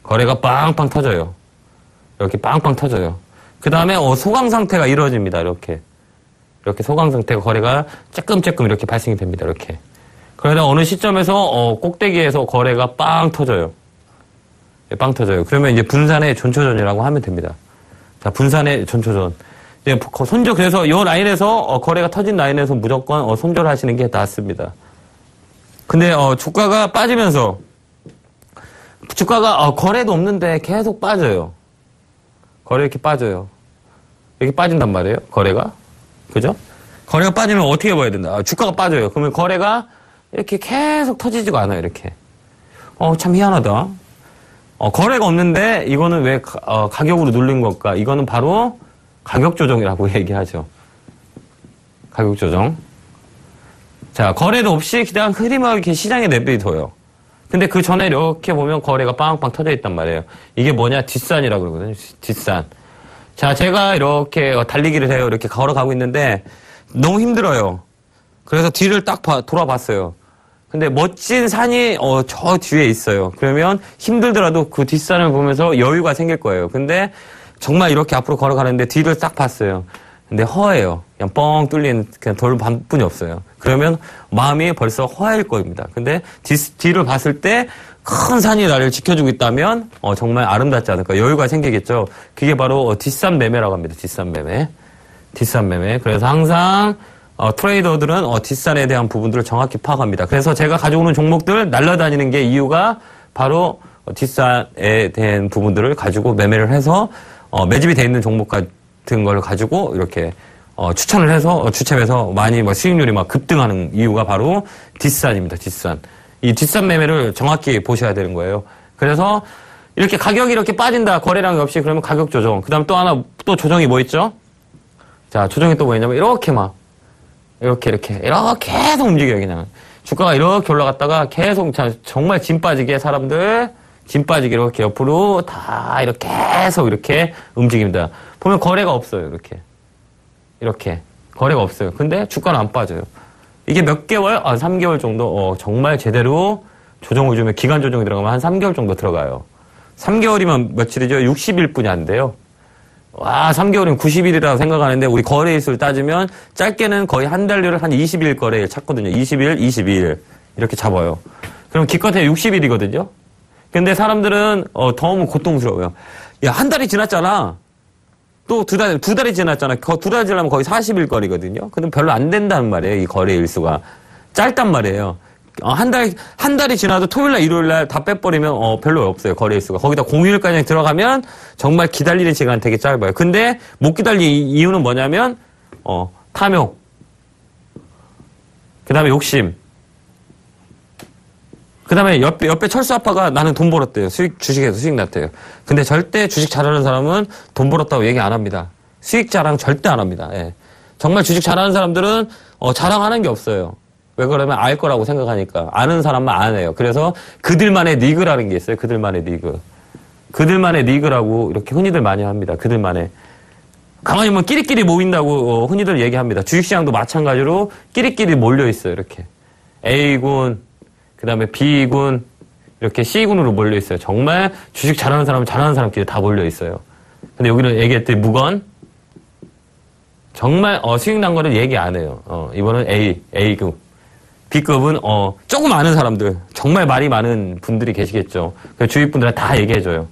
거래가 빵빵 터져요. 이렇게 빵빵 터져요. 그 다음에 소강 상태가 이루어집니다. 이렇게 소강 상태가 거래가 쬐끔쬐끔 이렇게 발생이 됩니다. 이렇게 그러다 어느 시점에서 꼭대기에서 거래가 빵 터져요. 빵 터져요. 그러면 이제 분산의 전초전이라고 하면 됩니다. 자, 분산의 전초전. 이제 손절 그래서 이 라인에서 거래가 터진 라인에서 무조건 손절하시는 게 낫습니다. 근데 주가가 빠지면서 주가가 거래도 없는데 계속 빠져요. 거래 이렇게 빠져요. 이렇게 빠진단 말이에요. 거래가. 그죠? 거래가 빠지면 어떻게 봐야 된다. 주가가 빠져요. 그러면 거래가 이렇게 계속 터지지가 않아요. 이렇게. 참 희한하다. 거래가 없는데 이거는 왜 가격으로 눌린 걸까? 이거는 바로 가격 조정이라고 얘기하죠. 가격 조정. 자, 거래도 없이 그냥 흐림하게 시장에 내비둬요. 근데 그 전에 이렇게 보면 거래가 빵빵 터져 있단 말이에요. 이게 뭐냐? 뒷산이라고 그러거든요. 뒷산. 자, 제가 이렇게 달리기를 해요. 이렇게 걸어가고 있는데 너무 힘들어요. 그래서 뒤를 딱 돌아봤어요. 근데 멋진 산이 저 뒤에 있어요. 그러면 힘들더라도 그 뒷산을 보면서 여유가 생길 거예요. 근데 정말 이렇게 앞으로 걸어가는데 뒤를 딱 봤어요. 근데 허해요. 그냥 뻥 뚫린 그냥 돌 반뿐이 없어요. 그러면 마음이 벌써 허해일 겁니다. 근데 뒤를 봤을 때 큰 산이 나를 지켜주고 있다면 정말 아름답지 않을까. 여유가 생기겠죠. 그게 바로 뒷산 매매라고 합니다. 뒷산 매매. 뒷산 매매. 그래서 항상 트레이더들은 뒷산에 대한 부분들을 정확히 파악합니다. 그래서 제가 가져오는 종목들 날아다니는 게 이유가 바로 뒷산에 대한 부분들을 가지고 매매를 해서 매집이 돼 있는 종목 같은 걸 가지고 이렇게 추천을 해서 추첨해서 많이 수익률이 막 급등하는 이유가 바로 뒷산입니다. 뒷산. 이 뒷산 매매를 정확히 보셔야 되는 거예요. 그래서 이렇게 가격이 이렇게 빠진다. 거래량이 없이 그러면 가격 조정. 그다음 또 하나 또 조정이 뭐 있죠? 자, 조정이 또 뭐였냐면 이렇게 계속 움직여요. 그냥 주가가 이렇게 올라갔다가 계속 정말 짐 빠지게 사람들 짐 빠지게 이렇게 옆으로 다 이렇게 계속 이렇게 움직입니다. 보면 거래가 없어요. 이렇게 거래가 없어요. 근데 주가는 안 빠져요. 이게 몇 개월? 3개월 정도 정말 제대로 조정을 주면 기간 조정이 들어가면 한 3개월 정도 들어가요. 3개월이면 며칠이죠? 60일뿐이 안 돼요. 와, 3개월이면 90일이라고 생각하는데 우리 거래일수를 따지면 짧게는 거의 한 달류를 한 20일 거래일 찾거든요. 20일, 22일 이렇게 잡아요. 그럼 기껏해 60일이거든요. 근데 사람들은 너무 고통스러워요. 야, 한 달이 지났잖아. 또 두 달이 지났잖아. 두 달 지나면 거의 40일 거리거든요. 근데 별로 안 된다는 말이에요. 이 거래 일수가. 짧단 말이에요. 한 달이 지나도 토요일날, 일요일날 다 빼버리면, 별로 없어요. 거래 일수가. 거기다 공휴일까지 들어가면 정말 기다리는 시간 되게 짧아요. 근데 못 기다리는 이유는 뭐냐면, 탐욕. 그 다음에 욕심. 그 다음에 옆에 철수 아빠가 나는 돈 벌었대요. 주식에서 수익 났대요. 근데 절대 주식 잘하는 사람은 돈 벌었다고 얘기 안 합니다. 수익 자랑 절대 안 합니다. 예. 정말 주식 잘하는 사람들은, 자랑하는 게 없어요. 왜 그러면 알 거라고 생각하니까. 아는 사람만 안 해요. 그래서 그들만의 리그라는 게 있어요. 그들만의 리그. 그들만의 리그라고 이렇게 흔히들 많이 합니다. 그들만의. 가만히 보면 끼리끼리 모인다고 흔히들 얘기합니다. 주식시장도 마찬가지로 끼리끼리 몰려있어요. 이렇게. A군, 그 다음에 B군, 이렇게 C군으로 몰려있어요. 정말 주식 잘하는 사람은 잘하는 사람끼리 다 몰려있어요. 근데 여기는 얘기했더니 무건, 정말 수익 난 거를 얘기 안 해요. 이번은 A급. B급은 조금 아는 사람들, 정말 말이 많은 분들이 계시겠죠. 주위 분들한테 다 얘기해줘요.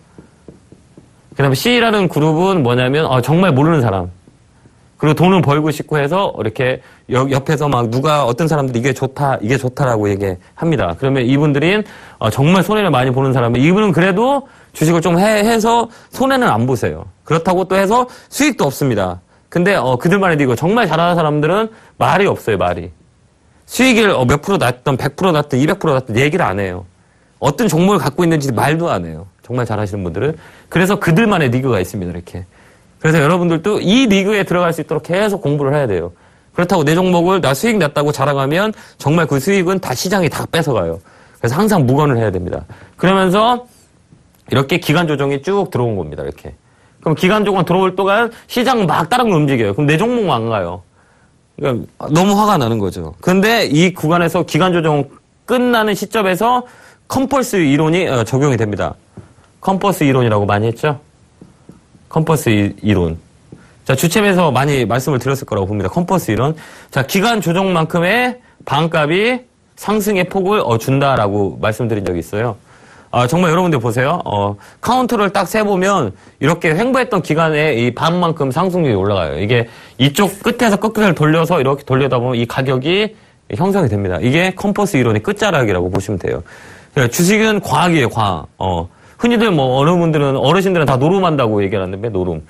그 다음에 C라는 그룹은 뭐냐면 정말 모르는 사람. 그리고 돈을 벌고 싶고 해서 이렇게 옆에서 막 누가 어떤 사람들이 이게 좋다라고 얘기합니다. 그러면 이분들이 정말 손해를 많이 보는 사람은 이분은 그래도 주식을 좀 해서 손해는 안 보세요. 그렇다고 또 해서 수익도 없습니다. 근데 그들만의 리그 정말 잘하는 사람들은 말이 없어요. 말이. 수익을 몇 프로 났든 100% 났든 200% 났든 얘기를 안 해요. 어떤 종목을 갖고 있는지 말도 안 해요. 정말 잘하시는 분들은. 그래서 그들만의 리그가 있습니다. 이렇게. 그래서 여러분들도 이 리그에 들어갈 수 있도록 계속 공부를 해야 돼요. 그렇다고 내 종목을 나 수익 났다고 자랑하면 정말 그 수익은 다 시장이 다 뺏어가요. 그래서 항상 무건을 해야 됩니다. 그러면서 이렇게 기간 조정이 쭉 들어온 겁니다. 이렇게. 그럼 기간 조정 들어올 동안 시장 막 다른 걸 움직여요. 그럼 내 종목은 안 가요. 그러니까 너무 화가 나는 거죠. 근데 이 구간에서 기간 조정 끝나는 시점에서 컴펄스 이론이 적용이 됩니다. 컴퍼스 이론이라고 많이 했죠? 컴퍼스 이론. 자, 주챔에서 많이 말씀을 드렸을 거라고 봅니다. 컴퍼스 이론. 자, 기간 조정만큼의 반값이 상승의 폭을 준다라고 말씀드린 적이 있어요. 정말 여러분들 보세요. 카운트를 딱 세보면 이렇게 횡보했던 기간에 이 반만큼 상승률이 올라가요. 이게 이쪽 끝에서 끝을 돌려서 이렇게 돌려다 보면 이 가격이 형성이 됩니다. 이게 컴퍼스 이론의 끝자락이라고 보시면 돼요. 그러니까 주식은 과학이에요, 과학. 흔히들 어르신들은 다 노름한다고 얘기하는데, 노름.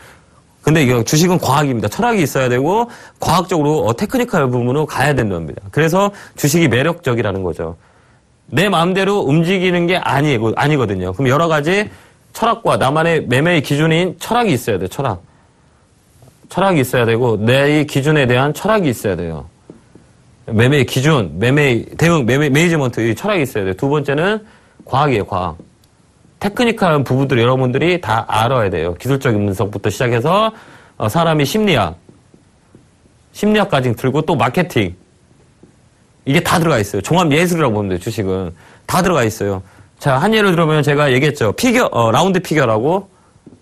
근데 이거 주식은 과학입니다. 철학이 있어야 되고, 과학적으로, 테크니컬 부분으로 가야 된다는 겁니다. 그래서 주식이 매력적이라는 거죠. 내 마음대로 움직이는 게 아니거든요. 그럼 여러 가지 철학과 나만의 매매의 기준인 철학이 있어야 돼요, 철학. 철학이 있어야 되고, 내 기준에 대한 철학이 있어야 돼요. 매매의 기준, 대응, 매니지먼트, 철학이 있어야 돼요. 두 번째는 과학이에요, 과학. 테크니컬한 부분들 여러분들이 다 알아야 돼요. 기술적인 분석부터 시작해서 사람이 심리학까지 들고 또 마케팅. 이게 다 들어가 있어요. 종합 예술이라고 보면 돼요. 주식은. 다 들어가 있어요. 자, 한 예를 들어보면 제가 얘기했죠. 라운드 피겨라고.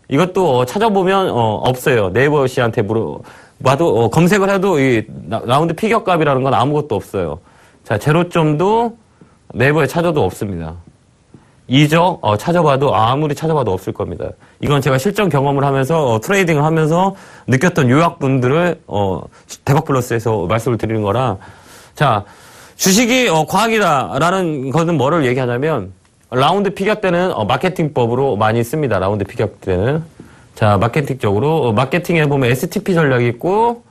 이것도 찾아보면 없어요. 네이버 씨한테 물어봐도 검색을 해도 이 라운드 피겨 값이라는 건 아무것도 없어요. 자, 제로점도 네이버에 찾아도 없습니다. 이적 찾아봐도 아무리 찾아봐도 없을 겁니다. 이건 제가 실전 경험을 하면서 트레이딩을 하면서 느꼈던 요약분들을 대박플러스에서 말씀을 드리는 거라. 자, 주식이 과학이다라는 것은 뭐를 얘기하냐면 라운드 피겨 때는 마케팅법으로 많이 씁니다. 라운드 피겨 때는. 자, 마케팅적으로 마케팅에 보면 STP 전략이 있고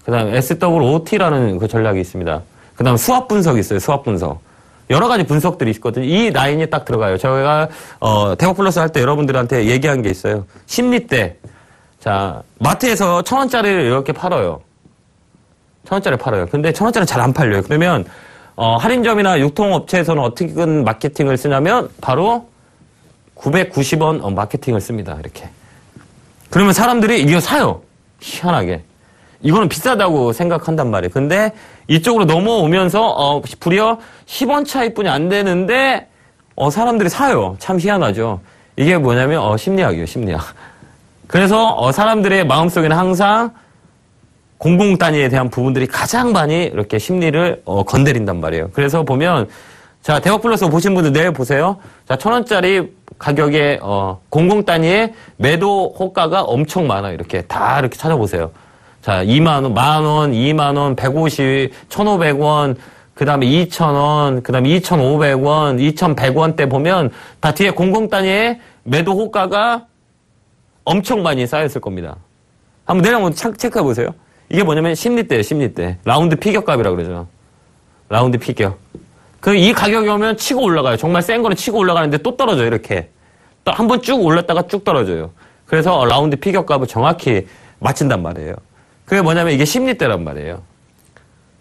그다음 SWOT라는 그 전략이 있습니다. 그다음 수합 분석이 있어요. 수합 분석. 여러 가지 분석들이 있거든요. 이 라인이 딱 들어가요. 저희가 대박플러스 할 때 여러분들한테 얘기한 게 있어요. 심리대. 자, 마트에서 1,000원짜리를 이렇게 팔아요. 1,000원짜리 팔아요. 근데 1,000원짜리 잘 안 팔려요. 그러면 할인점이나 유통업체에서는 어떻게 마케팅을 쓰냐면 바로 990원 마케팅을 씁니다. 이렇게. 그러면 사람들이 이거 사요. 희한하게. 이거는 비싸다고 생각한단 말이에요. 근데 이쪽으로 넘어오면서 불이어 10원 차이뿐이 안 되는데 사람들이 사요. 참 희한하죠. 이게 뭐냐면 심리학이에요. 심리학. 그래서 사람들의 마음속에는 항상 공공단위에 대한 부분들이 가장 많이 이렇게 심리를 건드린단 말이에요. 그래서 보면 자 대박플러스 보신 분들 내일 보세요. 자 1,000원짜리 가격에 공공단위의 매도 호가가 엄청 많아요. 이렇게 다 이렇게 찾아보세요. 자 2만원, 만원, 2만원, 150, 1,500원, 그 다음에 2,000원, 그 다음에 2,500원, 2,100원대 보면 다 뒤에 공공단위의 매도 호가가 엄청 많이 쌓였을 겁니다. 한번 내일 한번 체크해 보세요. 이게 뭐냐면 심리대예요, 심리대. 라운드 피겨값이라고 그러죠. 라운드 피겨. 이 가격이 오면 치고 올라가요. 정말 센 거는 치고 올라가는데 또 떨어져요, 이렇게. 또 한 번 쭉 올랐다가 쭉 떨어져요. 그래서 라운드 피겨값을 정확히 맞춘단 말이에요. 그게 뭐냐면 이게 심리대란 말이에요.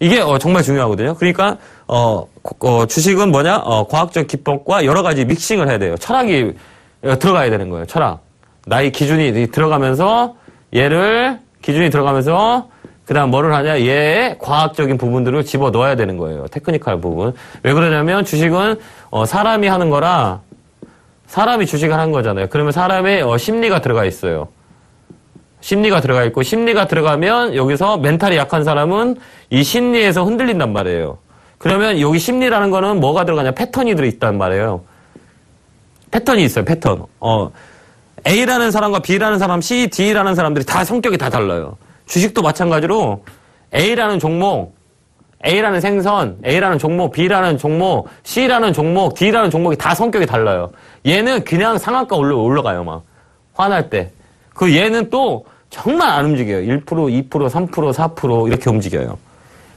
이게 정말 중요하거든요. 그러니까 주식은 뭐냐? 과학적 기법과 여러 가지 믹싱을 해야 돼요. 철학이 들어가야 되는 거예요. 철학. 나의 기준이 들어가면서 기준이 들어가면서 그다음 뭐를 하냐? 얘의 과학적인 부분들을 집어 넣어야 되는 거예요. 테크니컬 부분. 왜 그러냐면 주식은 사람이 하는 거라 사람이 주식을 하는 거잖아요. 그러면 사람의 심리가 들어가 있어요. 심리가 들어가 있고 심리가 들어가면 여기서 멘탈이 약한 사람은 이 심리에서 흔들린단 말이에요. 그러면 여기 심리라는 거는 뭐가 들어가냐? 패턴이 들어있단 말이에요. 패턴이 있어요. 패턴. A라는 사람과 B라는 사람, C, D라는 사람들이 다 성격이 다 달라요. 주식도 마찬가지로 A라는 종목, A라는 생선, A라는 종목, B라는 종목, C라는 종목, D라는 종목이 다 성격이 달라요. 얘는 그냥 상한가 올라가요, 막. 화날 때. 얘는 또 정말 안 움직여요. 1%, 2%, 3%, 4% 이렇게 움직여요.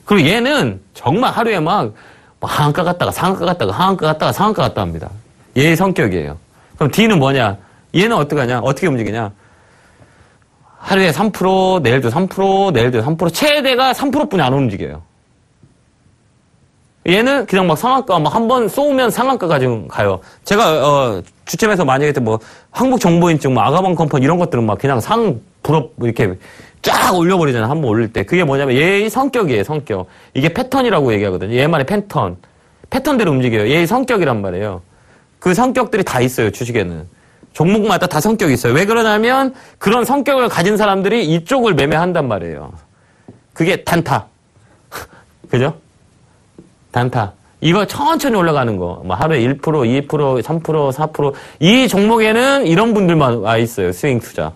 그리고 얘는 정말 하루에 막 하한가 갔다가 상한가 갔다가 하한가 갔다가 상한가 갔다 합니다. 얘의 성격이에요. 그럼 D는 뭐냐? 얘는 어떻게 움직이냐? 하루에 3%, 내일도 3%, 내일도 3%, 최대가 3%뿐이 안 움직여요. 얘는 그냥 막 상한가, 막 한 번 쏘면 상한가까지 가요. 제가, 주점에서 만약에 한국정보인증, 아가방 컴퍼니 이런 것들은 막 그냥 부럽, 이렇게 쫙 올려버리잖아요. 한 번 올릴 때. 그게 뭐냐면 얘의 성격이에요, 성격. 이게 패턴이라고 얘기하거든요. 얘만의 패턴. 패턴대로 움직여요. 얘의 성격이란 말이에요. 그 성격들이 다 있어요, 주식에는. 종목마다 다 성격이 있어요. 왜 그러냐면 그런 성격을 가진 사람들이 이쪽을 매매한단 말이에요. 그게 단타. 그죠? 단타. 이거 천천히 올라가는 거. 하루에 1%, 2%, 3%, 4%. 이 종목에는 이런 분들만 와 있어요. 스윙 투자.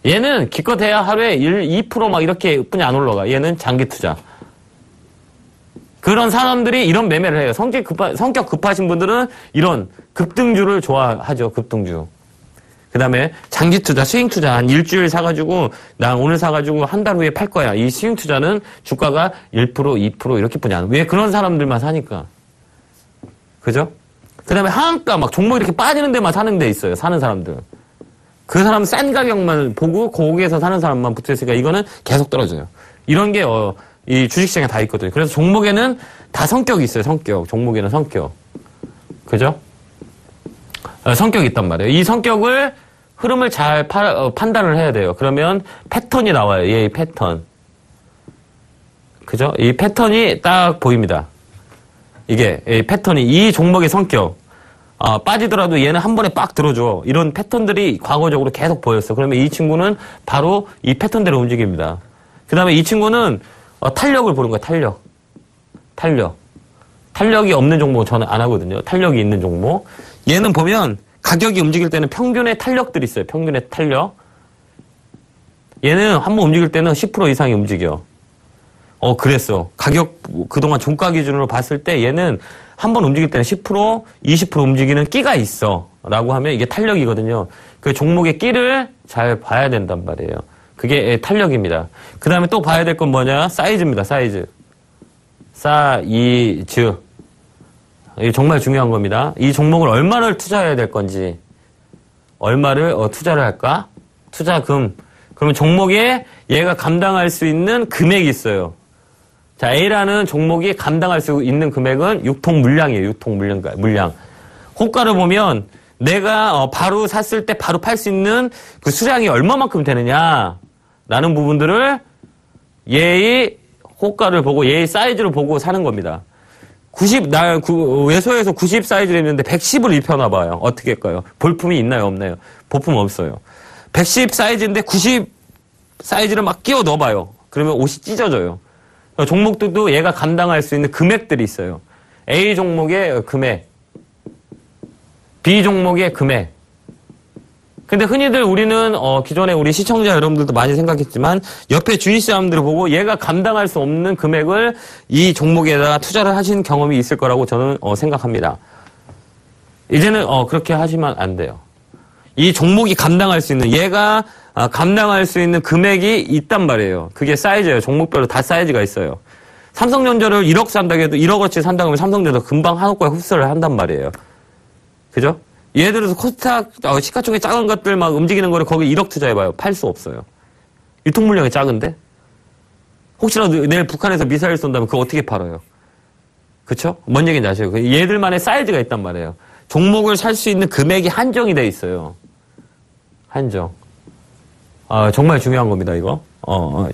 얘는 기껏해야 하루에 2% 막 이렇게 뿐이 안 올라가. 얘는 장기 투자. 그런 사람들이 이런 매매를 해요. 성격 급하신 분들은 이런 급등주를 좋아하죠. 급등주. 그 다음에 장기 투자, 스윙 투자 한 일주일 사가지고 난 오늘 사가지고 한 달 후에 팔 거야. 이 스윙 투자는 주가가 1%, 2% 이렇게 뿐이 안 왜 그런 사람들만 사니까. 그죠? 그 다음에 하한가 막 종목이 이렇게 빠지는 데만 사는 데 있어요. 사는 사람들. 그 사람 싼 가격만 보고 거기에서 사는 사람만 붙어있으니까 이거는 계속 떨어져요. 이런 게 이 주식시장에 다 있거든요. 그래서 종목에는 다 성격이 있어요. 성격. 종목에는 성격. 그죠? 성격이 있단 말이에요. 이 성격을 흐름을 잘 판단을 해야 돼요. 그러면 패턴이 나와요. 얘의 패턴. 그죠? 이 패턴이 딱 보입니다. 이게 이 패턴이 이 종목의 성격. 빠지더라도 얘는 한 번에 빡 들어줘. 이런 패턴들이 과거적으로 계속 보였어. 그러면 이 친구는 바로 이 패턴대로 움직입니다. 그 다음에 이 친구는 탄력을 보는 거야. 탄력이 없는 종목은 저는 안 하거든요. 탄력이 있는 종목. 얘는 보면 가격이 움직일 때는 평균의 탄력들이 있어요. 평균의 탄력. 얘는 한번 움직일 때는 10% 이상이 움직여. 그랬어. 가격 그동안 종가 기준으로 봤을 때 얘는 한번 움직일 때는 10%, 20% 움직이는 끼가 있어. 라고 하면 이게 탄력이거든요. 그 종목의 끼를 잘 봐야 된단 말이에요. 그게 탄력입니다. 그 다음에 또 봐야 될 건 뭐냐? 사이즈입니다. 사이즈. 이게 정말 중요한 겁니다. 이 종목을 얼마를 투자해야 될 건지, 얼마를 투자를 할까? 투자금. 그러면 종목에 얘가 감당할 수 있는 금액이 있어요. 자, A라는 종목이 감당할 수 있는 금액은 유통 물량이에요. 유통 물량. 호가를 보면 내가 바로 샀을 때 바로 팔 수 있는 그 수량이 얼마만큼 되느냐라는 부분들을 얘의 호가를 보고 얘의 사이즈를 보고 사는 겁니다. 외소에서 90 사이즈를 했는데 110을 입혀놔 봐요. 어떻게 할까요? 볼품이 있나요? 없나요? 볼품 없어요. 110 사이즈인데 90 사이즈를 막 끼워 넣어봐요. 그러면 옷이 찢어져요. 종목들도 얘가 감당할 수 있는 금액들이 있어요. A 종목의 금액, B 종목의 금액. 근데 흔히들 우리는 기존에 우리 시청자 여러분들도 많이 생각했지만 옆에 주위 사람들을 보고 얘가 감당할 수 없는 금액을 이 종목에다가 투자를 하신 경험이 있을 거라고 저는 생각합니다. 이제는 그렇게 하시면 안 돼요. 이 종목이 감당할 수 있는 얘가 감당할 수 있는 금액이 있단 말이에요. 그게 사이즈예요. 종목별로 다 사이즈가 있어요. 삼성전자를 1억 산다고 해도 1억어치 산다고 하면 삼성전자 금방 한옥과에 흡수를 한단 말이에요. 그죠? 예를 들어서 코스닥 시가총액 작은 것들 막 움직이는 거를 거기 1억 투자해봐요. 팔 수 없어요. 유통 물량이 작은데? 혹시라도 내일 북한에서 미사일 쏜다면 그거 어떻게 팔아요? 그쵸? 뭔 얘기인지 아시죠? 얘들만의 사이즈가 있단 말이에요. 종목을 살 수 있는 금액이 한정이 돼 있어요. 한정. 정말 중요한 겁니다, 이거.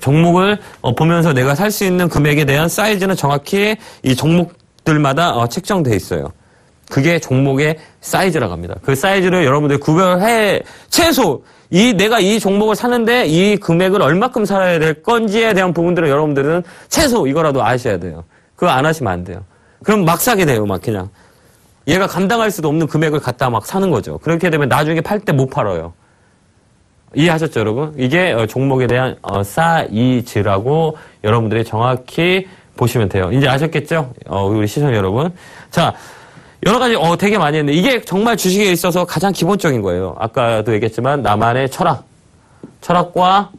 종목을 보면서 내가 살 수 있는 금액에 대한 사이즈는 정확히 이 종목들마다 책정돼 있어요. 그게 종목의 사이즈라고 합니다. 그 사이즈를 여러분들 구별해, 최소, 내가 이 종목을 사는데 이 금액을 얼마큼 살아야 될 건지에 대한 부분들은 여러분들은 최소 이거라도 아셔야 돼요. 그거 안 하시면 안 돼요. 그럼 막 사게 돼요, 막 그냥. 얘가 감당할 수도 없는 금액을 갖다 막 사는 거죠. 그렇게 되면 나중에 팔 때 못 팔아요. 이해하셨죠, 여러분? 이게 종목에 대한 사이즈라고 여러분들이 정확히 보시면 돼요. 이제 아셨겠죠? 우리 시청자 여러분. 자, 여러 가지 되게 많이 했는데 이게 정말 주식에 있어서 가장 기본적인 거예요. 아까도 얘기했지만 나만의 철학과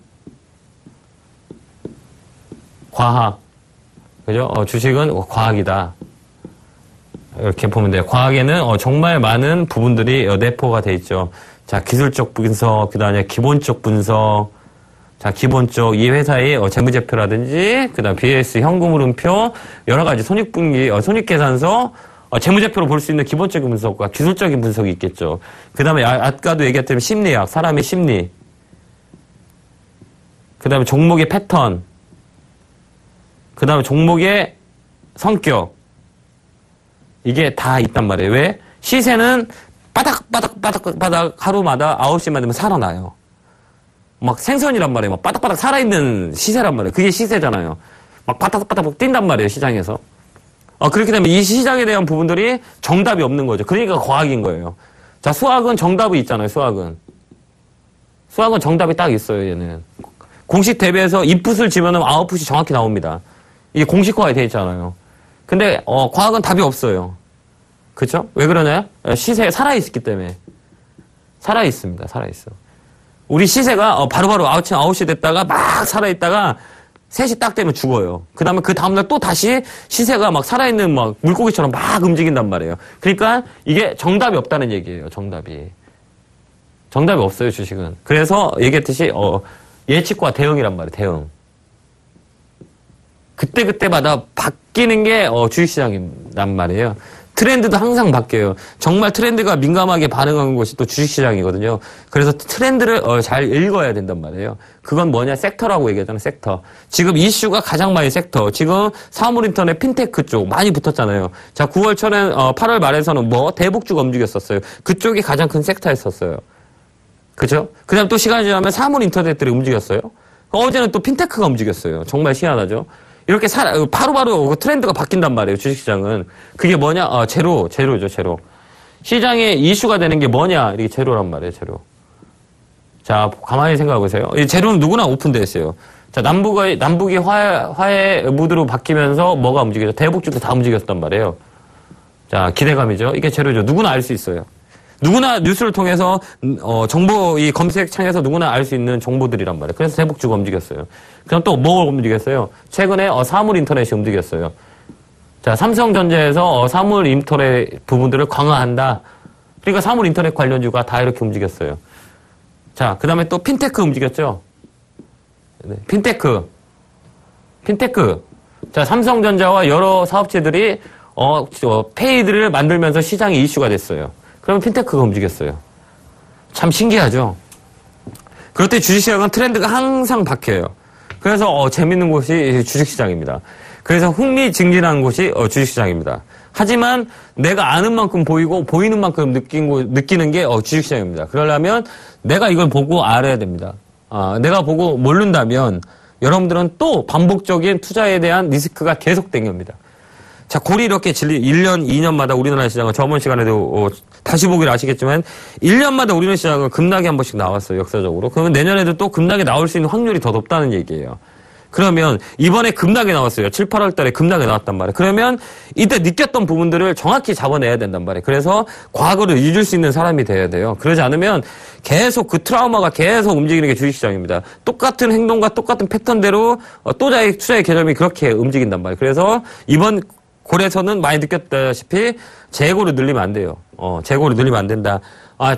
과학. 그죠? 주식은 과학이다. 이렇게 보면 돼요. 과학에는 정말 많은 부분들이 내포가 돼 있죠. 자, 기술적 분석, 그 다음에 기본적 분석. 자, 기본적 이 회사의 재무제표라든지, 그 다음 BS 현금 흐름표, 여러 가지 손익분기, 손익계산서, 재무제표로 볼 수 있는 기본적인 분석과 기술적인 분석이 있겠죠. 그 다음에 아까도 얘기했던 심리학, 사람의 심리. 그 다음에 종목의 패턴. 그 다음에 종목의 성격. 이게 다 있단 말이에요. 왜? 시세는 바닥 하루마다 9시만 되면 살아나요. 막 생선이란 말이에요. 막 바닥바닥 살아있는 시세란 말이에요. 그게 시세잖아요. 막 바닥바닥 뛴단 말이에요. 시장에서. 그렇게 되면 이 시장에 대한 부분들이 정답이 없는 거죠. 그러니까 과학인 거예요. 자, 수학은 정답이 있잖아요. 수학은 정답이 딱 있어요. 얘는. 공식 대비해서 인풋을 지면은 아웃풋이 정확히 나옵니다. 이게 공식화가 되어 있잖아요. 근데 과학은 답이 없어요. 그렇죠? 왜 그러냐? 시세에 살아있기 때문에. 살아있습니다. 살아있어. 우리 시세가 바로바로 아침 9시 됐다가 막 살아있다가 3시 딱 되면 죽어요. 그 다음에 그 다음날 또 다시 시세가 막 살아있는 막 물고기처럼 막 움직인단 말이에요. 그러니까 이게 정답이 없다는 얘기예요. 정답이 없어요. 주식은. 그래서 얘기했듯이 예측과 대응이란 말이에요. 대응. 그때마다 바뀌는 게 주식시장이란 말이에요. 트렌드도 항상 바뀌어요. 정말 트렌드가 민감하게 반응하는 것이 또 주식시장이거든요. 그래서 트렌드를 잘 읽어야 된단 말이에요. 그건 뭐냐? 섹터라고 얘기하잖아요. 섹터. 지금 이슈가 가장 많이 섹터. 지금 사물인터넷 핀테크 쪽 많이 붙었잖아요. 자, 9월 초에 8월 말에서는 대북주가 움직였었어요. 그쪽이 가장 큰 섹터였었어요. 그죠? 그 다음 또 시간이 지나면 사물인터넷들이 움직였어요. 어제는 또 핀테크가 움직였어요. 정말 희한하죠? 이렇게 바로바로 트렌드가 바뀐단 말이에요. 주식시장은. 그게 뭐냐? 제로죠, 제로. 시장에 이슈가 되는 게 뭐냐? 이게 제로란 말이에요, 제로. 자, 가만히 생각해 보세요. 이 제로는 누구나 오픈되어 있어요. 자, 남북이 화해 무드로 바뀌면서 뭐가 움직여져? 대북주도 다 움직였단 말이에요. 자, 기대감이죠. 이게 제로죠. 누구나 알 수 있어요. 누구나 뉴스를 통해서 정보 이 검색창에서 누구나 알 수 있는 정보들이란 말이에요. 그래서 대북주가 움직였어요. 그럼 또 뭐가 움직였어요? 최근에 사물 인터넷이 움직였어요. 자, 삼성전자에서 사물 인터넷 부분들을 강화한다. 그러니까 사물 인터넷 관련주가 다 이렇게 움직였어요. 자, 그 다음에 또 핀테크 움직였죠. 네, 핀테크. 자, 삼성전자와 여러 사업체들이 페이드를 만들면서 시장이 이슈가 됐어요. 그러면 핀테크가 움직였어요. 참 신기하죠. 그럴 때 주식시장은 트렌드가 항상 바뀌어요. 그래서 재밌는 곳이 주식시장입니다. 그래서 흥미진진한 곳이 주식시장입니다. 하지만 내가 아는 만큼 보이고 보이는 만큼 느끼는 게 주식시장입니다. 그러려면 내가 이걸 보고 알아야 됩니다. 내가 보고 모른다면 여러분들은 또 반복적인 투자에 대한 리스크가 계속 땡깁니다. 자, 골이 이렇게 1년, 2년마다 우리나라 시장은 저번 시간에도 다시 보기를 아시겠지만 1년마다 우리나라 시장은 급락이 한 번씩 나왔어요. 역사적으로. 그러면 내년에도 또 급락이 나올 수 있는 확률이 더 높다는 얘기예요. 그러면 이번에 급락이 나왔어요. 7, 8월 달에 급락이 나왔단 말이에요. 그러면 이때 느꼈던 부분들을 정확히 잡아내야 된단 말이에요. 그래서 과거를 잊을 수 있는 사람이 돼야 돼요. 그러지 않으면 계속 그 트라우마가 계속 움직이는 게 주식시장입니다. 똑같은 행동과 똑같은 패턴대로 투자의 개념이 그렇게 움직인단 말이에요. 그래서 이번 골에서는 많이 느꼈다시피 재고를 늘리면 안 돼요. 재고를 늘리면 안 된다.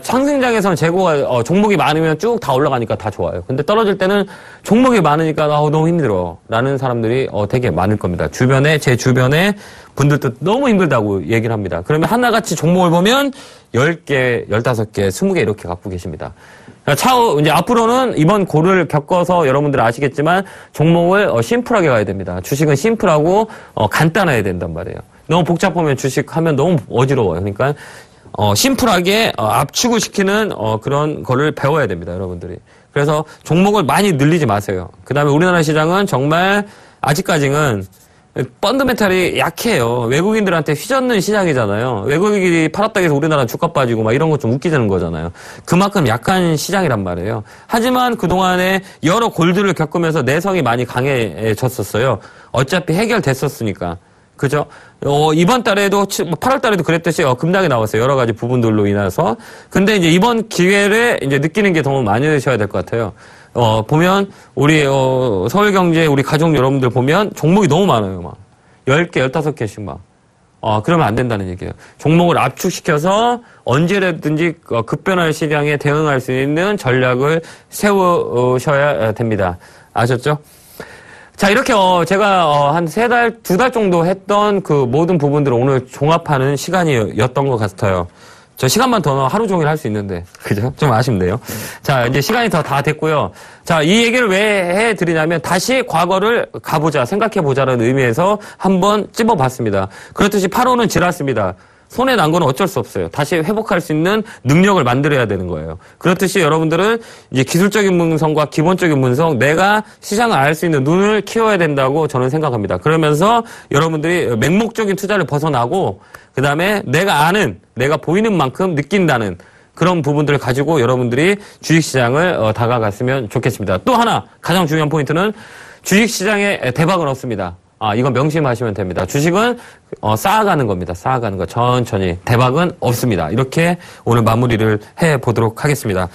상승장에서는 재고가 종목이 많으면 쭉 다 올라가니까 다 좋아요. 근데 떨어질 때는 종목이 많으니까 너무 힘들어 라는 사람들이 되게 많을 겁니다. 제 주변에 분들도 너무 힘들다고 얘기를 합니다. 그러면 하나같이 종목을 보면 10개, 15개, 20개 이렇게 갖고 계십니다. 차후 이제 앞으로는 이번 골을 겪어서 여러분들 아시겠지만 종목을 심플하게 가야 됩니다. 주식은 심플하고 간단해야 된단 말이에요. 너무 복잡하면 주식하면 너무 어지러워요. 그러니까 심플하게 압축을 시키는 그런 거를 배워야 됩니다, 여러분들이. 그래서 종목을 많이 늘리지 마세요. 그다음에 우리나라 시장은 정말 아직까지는 펀더멘탈이 약해요. 외국인들한테 휘젓는 시장이잖아요. 외국인이 팔았다고 해서 우리나라 주가 빠지고 막 이런 거 좀 웃기는 거잖아요. 그만큼 약한 시장이란 말이에요. 하지만 그동안에 여러 골들을 겪으면서 내성이 많이 강해졌었어요. 어차피 해결됐었으니까. 그죠? 이번 달에도, 8월 달에도 그랬듯이 급락이 나왔어요. 여러 가지 부분들로 인해서. 근데 이제 이번 기회를 이제 느끼는 게 더 많이 되셔야 될 것 같아요. 보면, 우리, 서울경제, 우리 가족 여러분들 보면 종목이 너무 많아요, 막. 10개, 15개씩 막. 그러면 안 된다는 얘기예요. 종목을 압축시켜서 언제라든지 급변할 시장에 대응할 수 있는 전략을 세우셔야 됩니다. 아셨죠? 자, 이렇게 제가 한 3달, 2달 정도 했던 그 모든 부분들을 오늘 종합하는 시간이었던 것 같아요. 저 시간만 더 넣어 하루 종일 할 수 있는데. 그죠? 좀 아쉽네요. 자, 이제 시간이 다 됐고요. 자, 이 얘기를 왜 해드리냐면 다시 과거를 가보자, 생각해보자라는 의미에서 한번 찝어봤습니다. 그렇듯이 8호는 지났습니다. 손해 난 건 어쩔 수 없어요. 다시 회복할 수 있는 능력을 만들어야 되는 거예요. 그렇듯이 여러분들은 이제 기술적인 분석과 기본적인 분석, 내가 시장을 알 수 있는 눈을 키워야 된다고 저는 생각합니다. 그러면서 여러분들이 맹목적인 투자를 벗어나고, 그 다음에 내가 아는, 내가 보이는 만큼 느낀다는 그런 부분들을 가지고 여러분들이 주식시장을 다가갔으면 좋겠습니다. 또 하나 가장 중요한 포인트는 주식시장에 대박은 없습니다. 이건 명심하시면 됩니다. 주식은 쌓아가는 겁니다. 쌓아가는 거. 천천히. 대박은 없습니다. 이렇게 오늘 마무리를 해보도록 하겠습니다.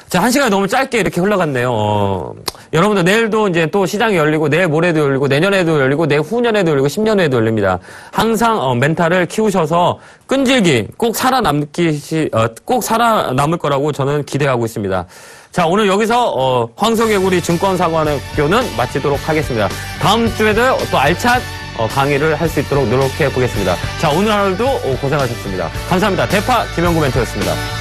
자, 1시간이 너무 짧게 이렇게 흘러갔네요. 여러분들 내일도 이제 또 시장이 열리고 내일 모레도 열리고 내년에도 열리고 내후년에도 열리고 10년 후에도 열립니다. 항상 멘탈을 키우셔서 끈질기 꼭 살아남을 거라고 저는 기대하고 있습니다. 자, 오늘 여기서 황석예구리 증권사관학교는 마치도록 하겠습니다. 다음 주에도 또 알찬 강의를 할 수 있도록 노력해 보겠습니다. 자, 오늘 하루도 고생하셨습니다. 감사합니다. 대파 김영구 멘토였습니다.